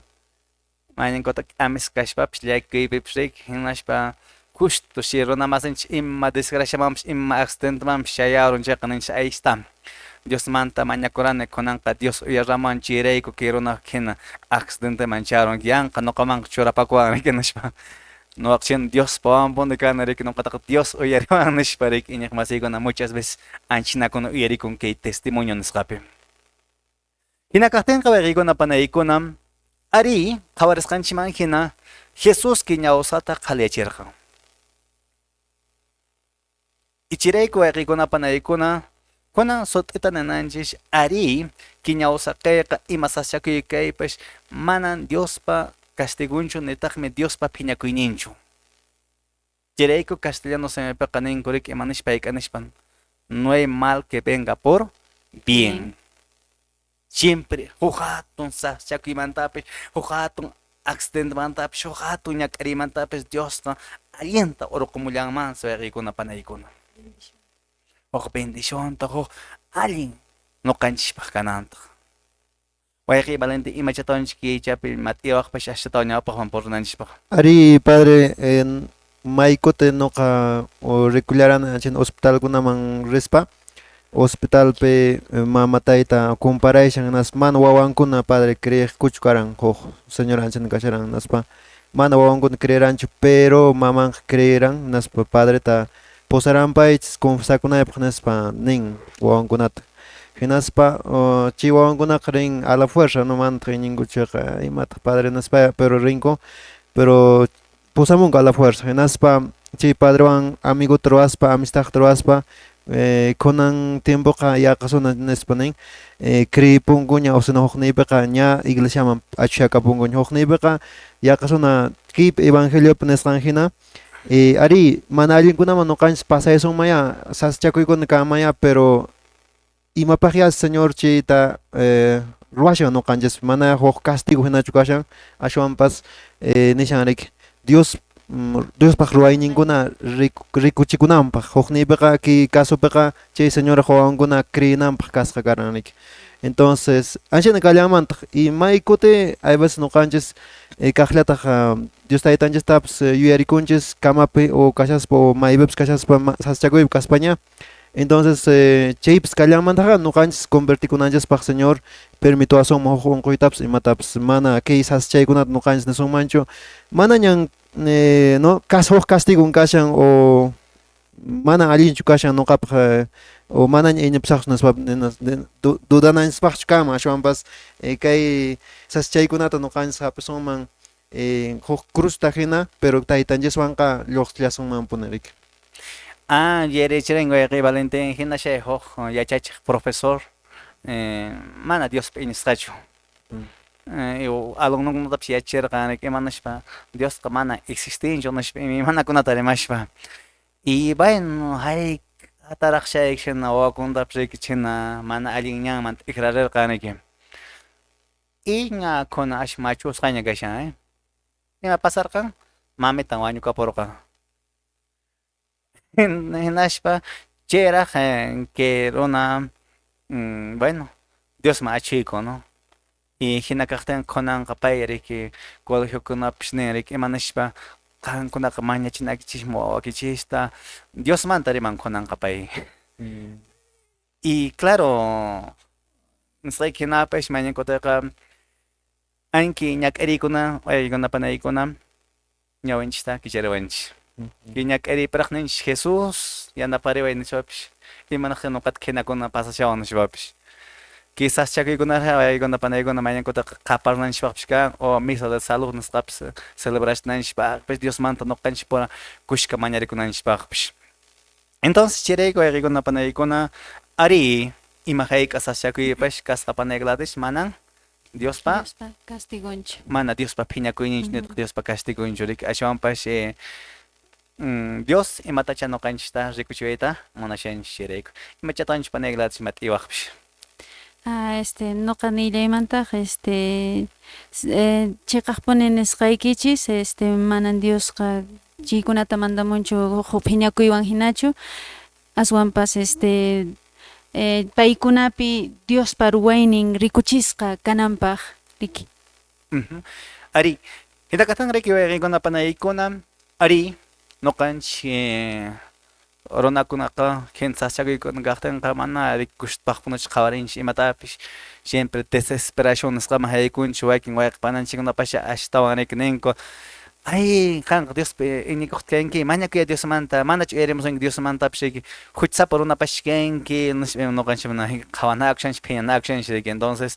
mayninkutaq amis kashpapish llaykiypipish rik hinashpa justo si runa masinchik ima desgraciamanpish ima accidentmanpish shayarun chayqa ninchik ahí está Diosmanta mañakurani kunanqa Dios uyaraman chirayku kay runa hina accidenteman charon yanqa ñuqamanqa churapakuwan rik nishpa ñuqaqa Diospa wampuni kana rik ñuqataqa Dios uyariwan nishpa rik iñaq masiykuna muchas veces anchinakuna uyarikun kay testimonio nisqapi. Hina kaqtinqa wayqiykuna panaykunam ari qhawarisqanchikman hina Jesus ki ñawsata qhaliachirqa. Ichirayku wayqiykuna panaykuna kunan sut'ita ninanchik ari ki ñawsa kayqa ima saschakuykaypash manan Diospa castigunchu nitaqmi Diospa phiñakuyninchu. Chirayku castellano simipiqa ninku rik imanishpa hayk'anishpan no hay mal que venga por bien. Siempre huk hatun saschakuymantapish huk hatun accidentmantapish huk hatun ñak'arimantapish Diosqa allinta urqumullanmansi wayqiykuna panaykuna. Huk bendicionta huk allin ñuqanchikpaq kanantaq. Wayqiy Valentin imachatonchik kaychapi mat'iwaqpash ashtawan ñawpaqman purinanchikpaq. Ari padre maykute ñuqa rikullaran chay hospitalkunaman rispa hospitalpi mama tayta comparaysan nas mana wawankuna padre kriyiqkuchu karan huk señora anchan kasharan naspa mana wawankuna kriyiranchu pero mamanqa kriyiran naspa padreta pusaranpaychis confesakunaypaq naspa nin wawankunata hinaspa chay wawankunaqa rin a la fuerza no manataq ninkuchayqa imataq padre naspa pero rinku pero pusamunqa a la fuerza hinaspa chay padrewan amiguta ruwaspa amistad ruwaspa kunan tiempoqa yaqasuna nispa nin kriyipunkuña osina hukniypiqa ña iglesiaman achuyakapunkuña hukniypiqa yaqasuna kaypi evangeliopi nisqan hina ari mana allinkunaman ñuqanchik pasaysunmaya saschakuykuna kanmaya pero imapaqya señor chayta ruwashan ñuqanchik mana huk castigo hinachu kashan ashwanpas nishanrik Diospaq ruwayninkuna rikuchikunanpaq hukniypiqa ki casupiqa chay señora wawankuna kriyinanpaq kasqa karanrik entonces anchana kallamantaq y maykuti hay veces ñuqanchis kaqllataq Dios taytanchistapas yuyarikunchis kamapi o kashaspa o maypipas kashaspa saschakuypi kaspaña entonces chaypis kallamantaqa ñuqanchis convertikunanchispaq señor permituasunman huk unquytapas imatapas mana kay saschaykunata ñuqanchis nisunmanchu manañan no huk castigun kashan o mana allinchu kashan ñuqapaq o manaña iñapsaqchu nispa dudananchispaqchu kama ashwanpas kay saschaykunata ñuqanchis hapisunman huk cruz tajina pero taytanchis wanqa lluqsillasunman punarik. Yere chirengo yaqi Valentin hina shay huk yachachiq profesor mana Dios inisqachu. Alumnunkunatapish yachirqanik imanashpa Diosqa mana existinchu nishpa imanakunata rimashpa. Y bueno, hay ataraqshayk shina wawakunatapish rikichina mana allin ñanman tikrarirqaniki. Y ñakuna ash machusqaña kashan, ima pasarqan mamitan wañukapurqan. Hinashpa chayraq que runa bueno, Dios achiyku, ¿no? Y hina kaqtin kunanqa pay riki colegiokunapish nin riki imanashpa qankunaqa mañachinakichishma wawakichishta Diosmanta riman kunanqa pay. Y claro, nisqayki hinapish mañankutayqa anki ñak'arikuna wayaykunapanaykunaman ñawinchikta kichariwanchik. Y ñak'aripiraq ninchik Jesús yanapariway nishpapish imanaqti nuqata qhinakuna pasashawan nishpapish. Quizás chakuykunarqa wayaykunapanaykunaman mañankutaqa qaparnanchikpaqpish kan o misa de salud nisqapish celebrashnanchikpaqpish Diosmanta nuqanchikpura kushka mañarikunanchikpaqpish. Entonces chirayku wayaykunapanaykunaman ari ima hayk'asaq chakuypish kasqapanayklatish manan Diospa castigonchu. mana Diospa phiñakuyninchik nitaq Diospa castigunchu riki ashwanpash Dios imatacha nuqanchikta rikuchiyta munashanchik chirayku. Imachataqanchik panayklatich ima t'iwaqpish. Nuqa nillaymantaq chiqaqpuni nisqaykichis manan Diosqa chaykunata mandamunchu huk phiñakuywan hinachu aswanpas paykunapi Diospa ruwaynin rikuchisqa kananpaq riki. Ari, hinakatan riki wayqiykunapanaykunan ari nuqanchik runakunaqa kinsachakuykuna kaqtinqa mana rikushpaqpunachu qawarinchik imatapish siempre desesperación nisqaman haykunchik wakin wayqipananchikkunapash ashtawan riki ninku ay kanqa Diospi iñikuqta kanki mañakuya Diosmanta manachu uyarimusunki Diosmantapish riki huchsapa runapash kanki nishpa nuqanchik mana qhawanakushanchik phiñanakushanchik riki entonces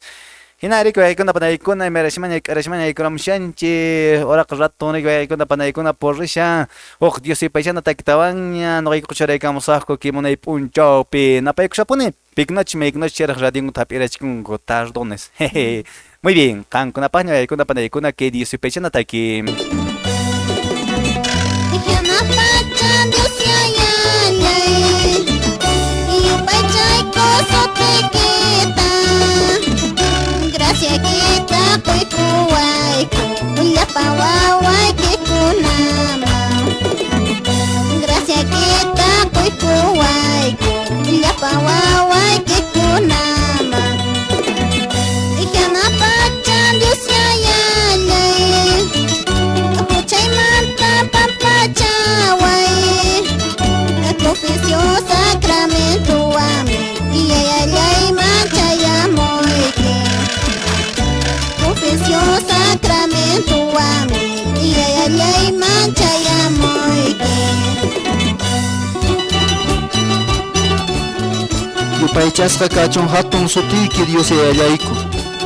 hina riki waykunapanaykunan imarashmañaykunamushanchik oraqa ratunrik waykunapanaykunan purrisha huk Dios yupayshana takitawanña nuqayku qucharaykamusaqku kimunay p'unchawpi napaykushapuni piknochi mayknochi chayraq radionkuta hap'irachkunku tardones jeje. Muy bien, qankunapaqña waykunapanaykunan que Dios yupayshana taki. Yanapacha Dios yayayay Yupaychayku sutiykita Gracia kita quykuwayku Llapa wawaykikunama Gracia kita quykuwayku Llapa wawaykikunama Yanapacha Dios yayayay Huchaymanta papachaway Confesión sacramento wami Yayayayman chayamuyki Confesión sacramento wami Yayayayman chayamuyki Yupaychasqa kachun hatun sutiyki Dios yayayku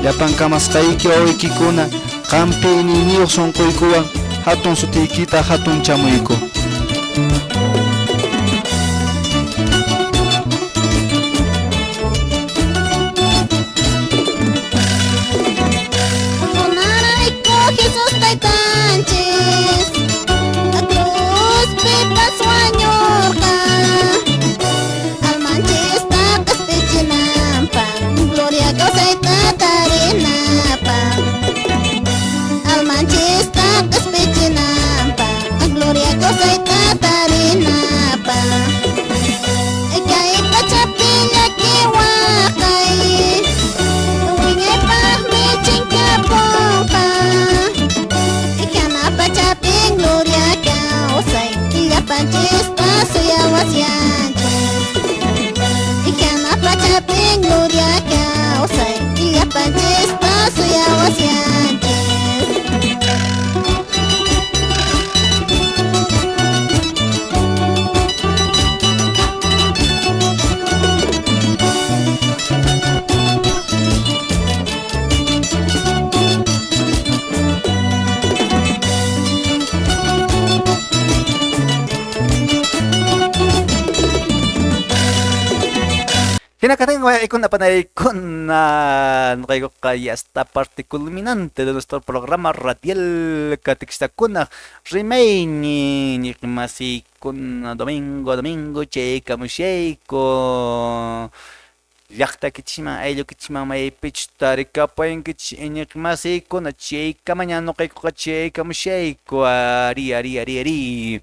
llapan kamasqayki wawaykikuna qampi ininiyuq sunquykuwan hatun sutiykita hatun chamuyku. Munarayku Jesus taytanchis Cruzpi paswañurqa Almanchista q'aspichinanpa Gloria kawsayta tarinapa Almanchista q'aspichinanpa Gloria kawsayta tarinapa Kay pachapi llakiwaqay Wiñaypaqmi chinkapunqa Kana pachapi gloria kawsay Llapanchista suyawasyanchis Kana pachapi gloria kawsay Llapanchista suyawasyanchis Hinakaten con panay con no caigo ya esta parte culminante de nuestro programa radial Katixtakuna Remain ni masi con domingo cheika musheiko Yakta kichima ayo kichima may pitch tarika pa yung kich inyek masi con a cheika mañana caigo cheika musheiko ari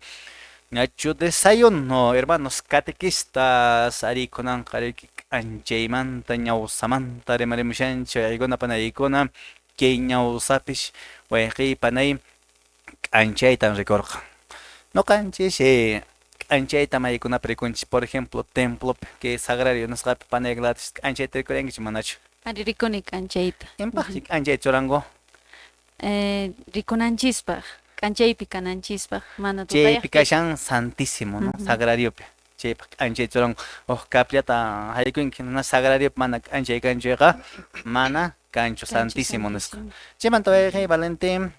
Nacho desayuno, hermanos catequistas, ari konan kariki anchaymanta ñawsamanta rimarimushanchu yaykuna panaykuna kay ñawsapish wayqiy panay anchaytan rikurqa. Noqanchis anchayta maykunapi rikunchis, por ejemplo, templo que sagrario nisqapi panayklatis anchayta rikurankichu manachu. Ari rikunik anchayta. Impaqchik anchay churango. Rikunanchispaq, anchaypi kananchispaq, mana Chaypi kashan santísimo, ¿no? Sagrario. Chaypi anchay churango. Kaplata haykunki na sagrario mana anchay kanchayqa mana kanchu santísimo nisqa. Chaymanta wayqiy Valentín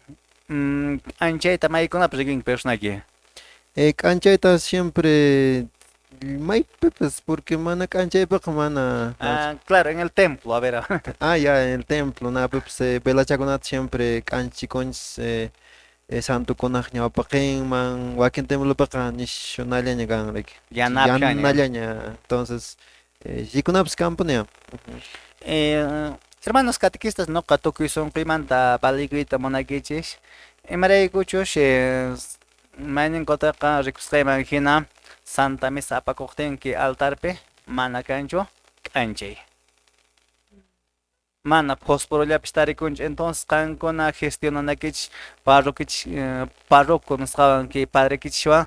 anchayta maykunapi rikunki personaki. Canchayta siempre maypipas, porque mana canchaypa mana. Claro, en el templo, a ver. Ya, en el templo, na pues belachakunat siempre canchikonchis santo konaj ñawpaqin man wakin templo paqa nishunalla kan like. Yanalla, entonces yikunapas kampania. Hermanos catequistas no katukuy sunqimanta baliguita monakichis. Imaraykuchus mañan kotaqa rikusqayman hina Santa Misa apakuqtinki altarpi mana kanchu k'anchay. Mana fosforollapish tarikunchik, entonces qankuna gestionanakichik parroco nisqawanki padrekichishwan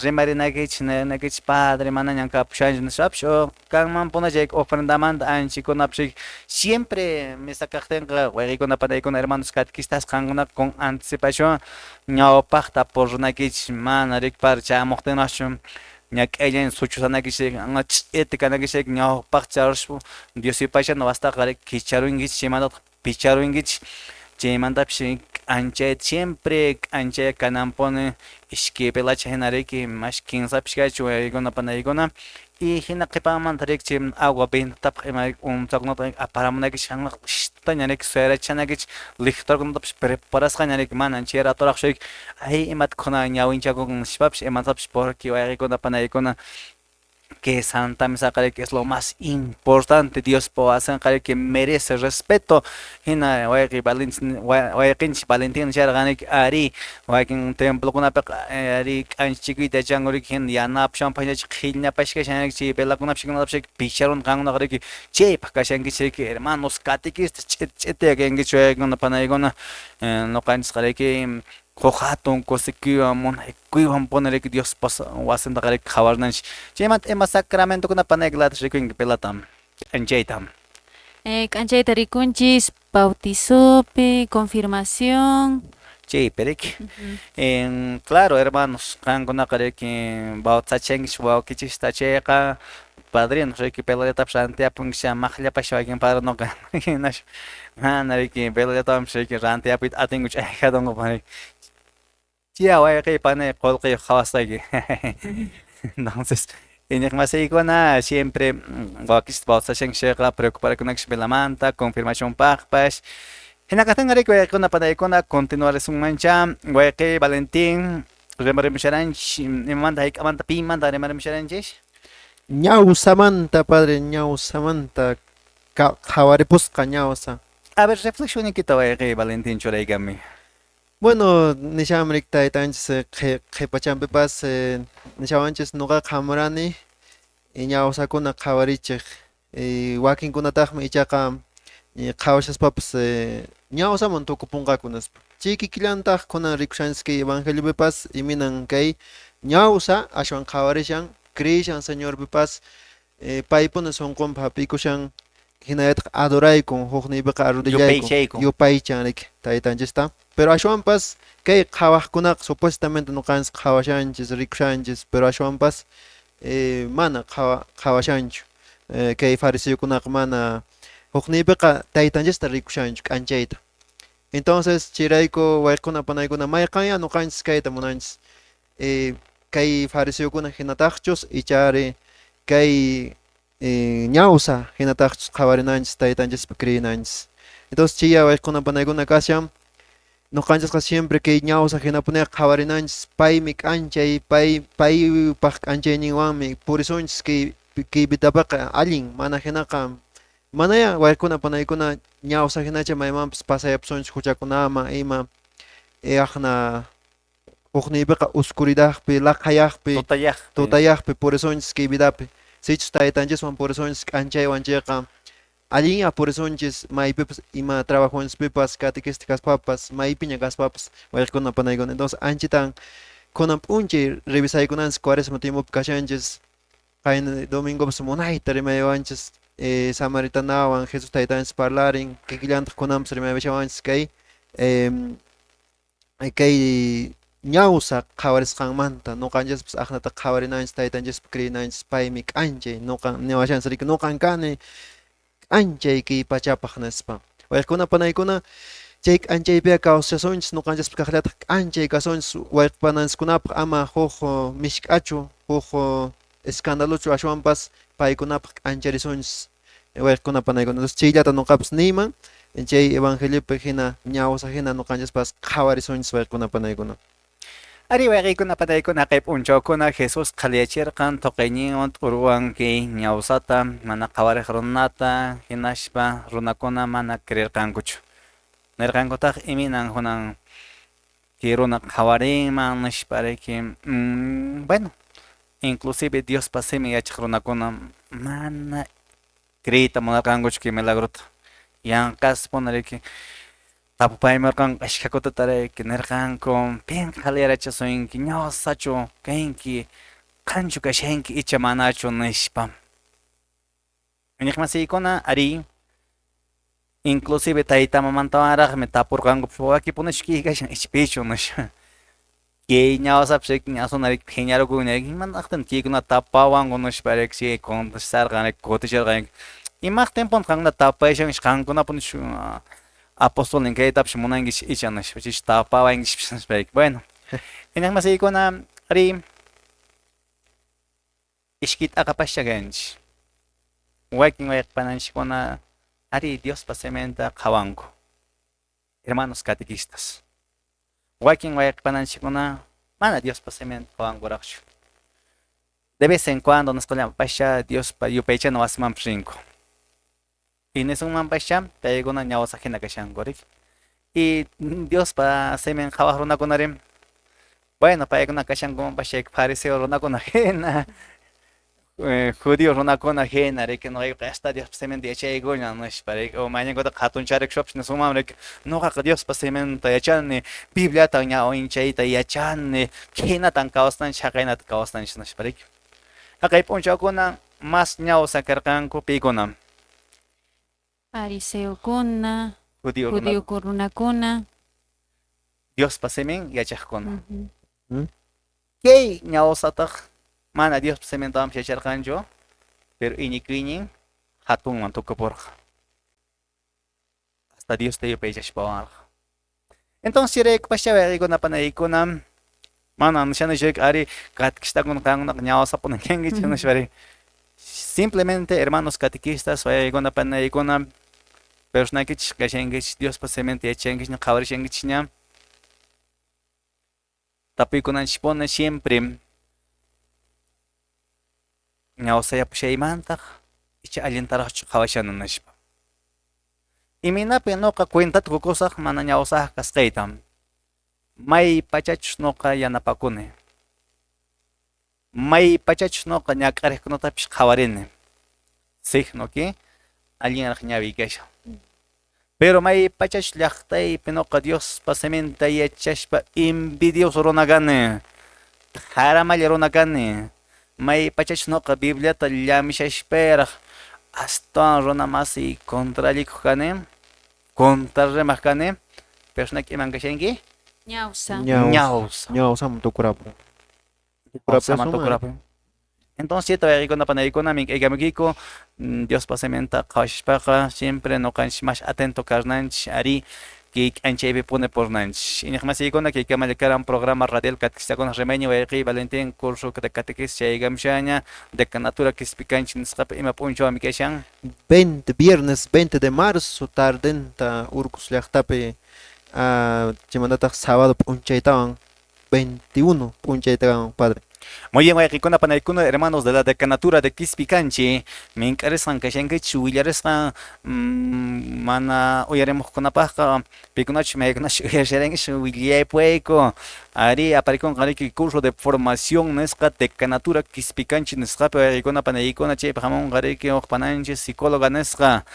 rimarinakichik nirnakichik padre manañan kapushanchik nishapish o kanman punachayka ofrendamanta anchikunapish siempre misa kaqtinqa wayqikuna panaykuna hermanos catequistas qankuna con anticipación ñawpaqta tapurnakichik mana rikpari chamuqtinaschu ñak'ayllaña suchusanakichik ch'iti kanakichik ñawpaq charishpa Dios yupaychana wastaqa kicharunkichik chaymantataq picharunkichik chaymantapish k'anchayta siempre k'anchay kananpuni ishki pelacha hinariki mash kinsapish kaychu waykuna panaykuna y hina qhipanmanta rikchik agua benditapaq ima untakunata aparamunakich qhishta ñarik suyrachanakichik lictorkunatapish preparasqa ñarik mana chay ratoraq ay imatkuna ñawinchakun nishpapish imatapish porque waykuna panaykuna que Santa Misa que es lo más importante Dios puede hacer que merece respeto hina wayqinchik Valentín charqanik ari wayqin templo kunapi ari k'anchik chiquita changurik hin yanapashan pañachik qhillñapash kashanik chay pelakunapish picharun qankunaqa chaypaq kashankichik hermanos catequistas ch'iti kankichik waykuna panaykuna noqanchik Kohatun kosikuiwan munaykuiwan poneriki Dios wasintaqariki qhawarnanchik chaymanta ima sacramento kuna panaykalatas rikunki pelatam anchaytam. K'anchayta rikunchis bautizopi, confirmación. Chaypiriki. Claro, hermanos, qankunaqa riki bautizachangis wawkichista chayqa padrinos riki pelaletapish rantiapunkish maqllapash waykin padrinoqa hinash mana riki pelaletapish riki rantiapuyta atinkuchik ayqadonqa parik. Ya wayqiy panay qullqiy qhawasqayki. Entonces, iñiqmasiykuna siempre wawkichista bautizachangishqa preocuparakunakish velamanta, confirmación paqpash. Hinakatinqa riki waykuna panaykuna continuarismunmancha wayqiy Valentín rimarimusharanchik imamanta hayk'amanta pimanta rimarimusharanchik. Ñawsamanta, padre, ñawsamanta qhawaripusqa ñawsa. A ver, reflexionikita wayqiy Valentín churaykami. Bueno, nishamrik taytanchis qhipachanpipas nishawanchis nuqaqa hamunani ñawsakuna qhawarichiq wakinkunataqmi ichaqa qhawashaspapas ñawsaman tukupunqaku nispa. Chay kikillantaq kunan rikushanchis kay evangeliopipas iminan kay ñawsa ashwan qhawarishan creishan Señorpipas paypuna sunqunpi hapikushan hinallataq adoraykun hukniypiqa arrodillaykun yupaychanrik taytanchista. Pero ashwanpas kay qhawaqkunaqa supuestamente nuqanchis qhawashanchis rikushanchis pero ashwanpas mana qhawashanchu kay fariseukunaqa mana hukniypiqa taytanchista rikushanchu k'anchayta. Entonces chirayku waykuna panaykuna mayqanya nuqanchis kayta munanchis kay fariseukuna hinataqchus ichari kay ñawsa hinataq qhawarinanchis taytanchis kriyinanchis. Entonces chiya wayquna panaykuna kashan noqanchisqa siempre kay ñawsa hinapuniqa qhawarinanchis paymi k'anchay paypaq k'anchayninwanmi purisunchis kay vitapaqa allin mana hinaqa manaya waykuna panaykuna ñawsa hinacha maymanpas pasayapusunchis huchakunaman ima aqna uqniypiqa oscuridadpi laqhayaqpi Tutayaq. tutayaqpi purisunchis kay vidapi sichus taytanchiswan purisunchis k'anchaywan chayqa allinña purisunchis maypipas ima trabajonchispipas catequista kaspapas maypiña kaspapas wayqikuna panaykuna. Entonces anchitan kunan p'unchay revisaykunanchis cuaresma tiempopi kashanchis qayna domingopas munayta rimaywanchis samaritanawan Jesus taytanchis parlarin kikillantaq kunanpas rimaywachawanchis kay ñawsa qhawarisqanmanta noqanchikpas aqnata qhawarinanchis taytanchispa kriyinanchis paymi k'anchay noqan niwashanchis riki noqan kani k'anchay kay pachapaq nispa wayqikuna panaykuna chay k'anchaypiqa kawsasunchis noqanchikpas kaqllataq k'anchay kasunchis wayqipananchikkunapaq ama huk mishk'achu huk escandaluchu ashwanpas paykunapaq k'ancharisunchis wayqikuna panaykuna. Entonces chayllata noqapas niyman chay evangeliopi hina ñawsa hina noqanchikpas qhawarisunchis wayqikuna panaykuna. Ari wayqikuna panaykuna kay p'unchawkuna Jesus qhaliachirqan tuqayninwan t'uruwan kay ñawsata mana qhawariq runata hinashpa runakuna mana creerqankuchu. Nirqankutaq iminan hunan kay runa qhawarinman nishpariki bueno inclusive Diospa simi yachaq runakuna mana creyta munarqankuchu kay milagrota. Yanqas punariki tapupaymarqan ashkhakuta tarayki nirqanku pin qhaliyarachasunki ñawsachu kanki qanchu kashanki icha manachu nishpa. Wiñaq masiykuna ari inclusive tayta mamantawanraqmi tapurqanku wakipunachki kashan ichpichu nisha. Kay ñawsapish ñawsanariki phiñarukunariki imanaqtin kaykunata tapawanku nishpariki chay contestarqanriki kuticharqanki. Imaqtinpun qanla tapayshanish qankunapun apostol ninkaytapish munankish icha nishpa chish tapawankish nishpariki. Bueno, wiñaq masiykuna ari ishkita aqapashcha kanchik. Wakin wayqpananchikkuna ari Diospa sementa qhawanku. Hermanos catequistas. Wakin wayqpananchikkuna mana Diospa sementa qhawankuraqchu. De vez en cuando nisqallampasha Diospa yupaychana wasimanpi rinku. Y nisunmanpasha paykuna ñawsa hina kashankurik. Y Diospa semen qhawaq runakunarim bueno paykuna kashankumanpasha fariseo runakuna hina judío runakuna hina riki noqayqa hasta Diospa sementa yachaykuña nishpariki o mañankuta qhatuncharik shopsh nisunmanrik noqaqa Diospa sementa yachani Bibliata ñawinchayta yachani hinatan kawsanchik haqaynata kawsanchik nishpariki. Kay p'unchawkuna mas ñawsa karqanku paykuna Fariseokuna, judío judío runakuna. Diospa semen yachaqkuna. Kay ñawsataq mana Diospa sementawan yacharqanchu pero iñikuynin hatunman tukupurqa. Hasta Dios te yupaychashpawanqa. Entonces chiraykupasha wayqikuna panaykuna mana nishanashik ari catequistakuna kankunaq ñawsapunan kankichu nishpari. Simplemente hermanos catequistas wayqikuna panaykuna personakichik kashankichik Diospa sementa yachankichik qhawarishankichikña tapuykunanchikpuna siempre ñawsayapushaymantaq icha allintaraqchu qhawashana nishpa. Iminapi nuqa cuentata qukusaq mana ñawsaq kasqayta may pachachus nuqa yanapakuni. May pachachus nuqa ñak'ariqkunatapish qhawarini. Signo que allinraq ñawi kasha. Pero may pachachus llaqtaypi nuqa Diospa sementa yachashpa envidioso runa kani. Haramalla runa kani. May pachachus nuqa Bibliata llamishashpayraq astawan runa masiy contrarikuq kani. Contrarrimaq kani. Personaki iman kashanki? Ñawsa. Ñawsa. Ñawsaman tukurapun. Ñawsaman tukurapun. Entonces chayta wayqikuna panaykuna mink'aykamikuyku Diospa sementa qhawashpaqa siempre noqanchik mas atento karnanchik ari que anchebe pone por nanch. Y más icona que cama un programa radial catequista con remeño y Valentín curso que catequista llegam shaña de canatura que spicanch nisqap ima puncho amikashan. 20 viernes 20 de marzo tardenta urkus llaqtapi chimantataq sábado p'unchaytawan 21 p'unchaytawan padre. Muy bien, Guayquicona, Panaicuna, hermanos de la decanatura de Quispicanchi, me interesan que shenke chuillaresca, mana, oyaremos con la paja, piconach, me conach, shereng, chuillé pueco, ari, aparicon, gariki, curso de formación, nesca, decanatura, Quispicanchi, nesca, Guayquicona, Panaicuna, che, jamón, gariki, pananche, psicóloga, nesca.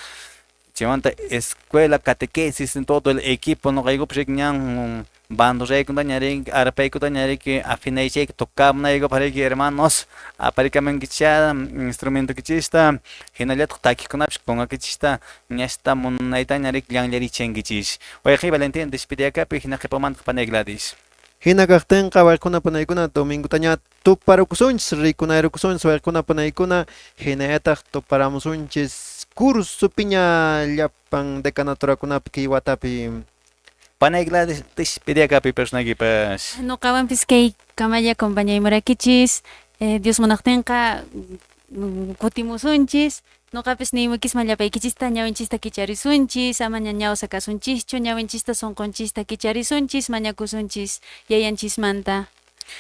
Chimanta escuela catequesis en todo el equipo no caigo preñan bando rey con dañare arpeico dañare que afinei che tocam na ego para que hermanos aparikamen kicha instrumento kichista genalet taki konaps con kichista nyasta monaita dañare yang leri chengichis oye Valentín despide acá pigina que poman panegladis Hina kakten kawarkuna panaykuna domingo taña tuparakusunchis rikunarukusunchis warkuna panaykuna hinaetaq tuparamusunchis curso piña llapan decanatura kunapi kiwatapi panegladis despide acá pi personagi pas No kawan piskay kamaya compañía murakichis, Dios monachtenka kutimusunchis, no kapis ni mukis mallapaykichistas ñawinchista kicharisunchis, ama ñañaw sakasunchichu, ñawinchista sonqonchista kicharisunchis, mañakusunchis, yayanchismanta,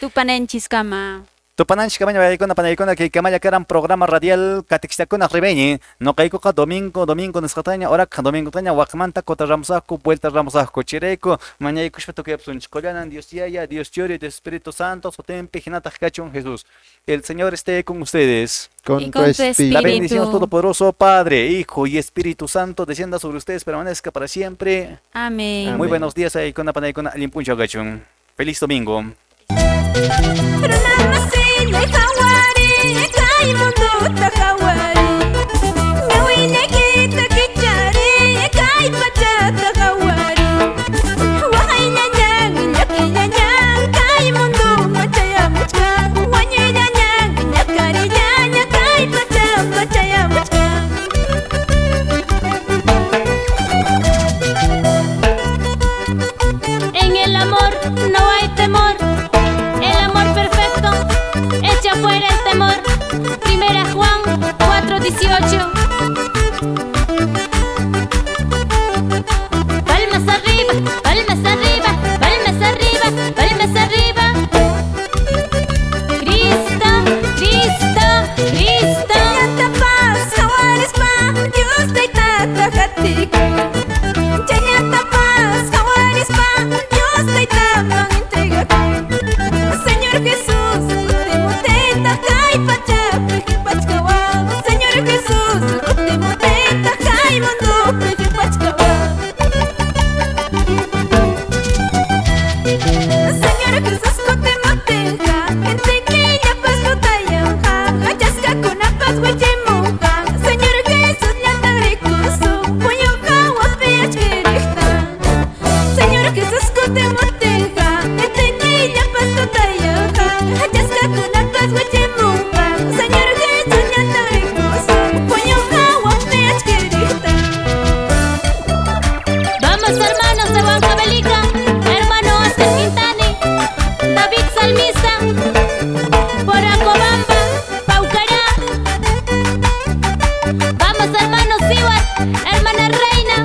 tupanenchis kama. Tupananch kamaña Guayquicona, Panaicuna, que kamaya karan programa radial catequistacuna ribeñi, no caicoca domingo nescataña, ora domingo taña, wakmanta, cota ramosaco, vuelta ramosaco, chireco, mañana cushpeto que absunchcollanan, Dios yaya, Dios chori, de Espíritu Santo, sotempe, jinata, cachon Jesús. El Señor esté con ustedes. con Y tu con tu espíritu. La bendición todopoderoso, Padre, Hijo y Espíritu Santo, descienda sobre ustedes, permanezca para siempre. Amén. Amén. Muy buenos días, Guayquicona, Panaicuna, limpuncho gachón. Feliz domingo. En el amor no hay temor, el amor perfecto echa fuera el temor. Primera Juan 4:18. Palmas arriba, palmas arriba, palmas arriba, palmas arriba. Cristo, Cristo, Cristo. Chayanta paz, jawares pa, Dios te tata katika. Chayanta paz, jawares pa, Dios te tata entrega. Señor Jesús, te muteta, kai pachapi, pachkawa. Señor Jesús, te muteta, kai mandupi, pachkawa. Señor Jesús, te muteta, entre que ya paso tayanja, hachasca con apas huechemuja. Señor Jesús, ya te recoso, pollo kawa peachkerita. Señor Jesús, te muteta, entre que ya paso tayanja, hachasca con apas huechemuja. Señor Jesús, ya te recoso, pollo kawa peachkerita. Vamos hermanos de Huancavelica, hermano Oscar Quintane, David Salmista, por Acobamba, Paucará. Vamos hermanos Ibar, hermana Reina,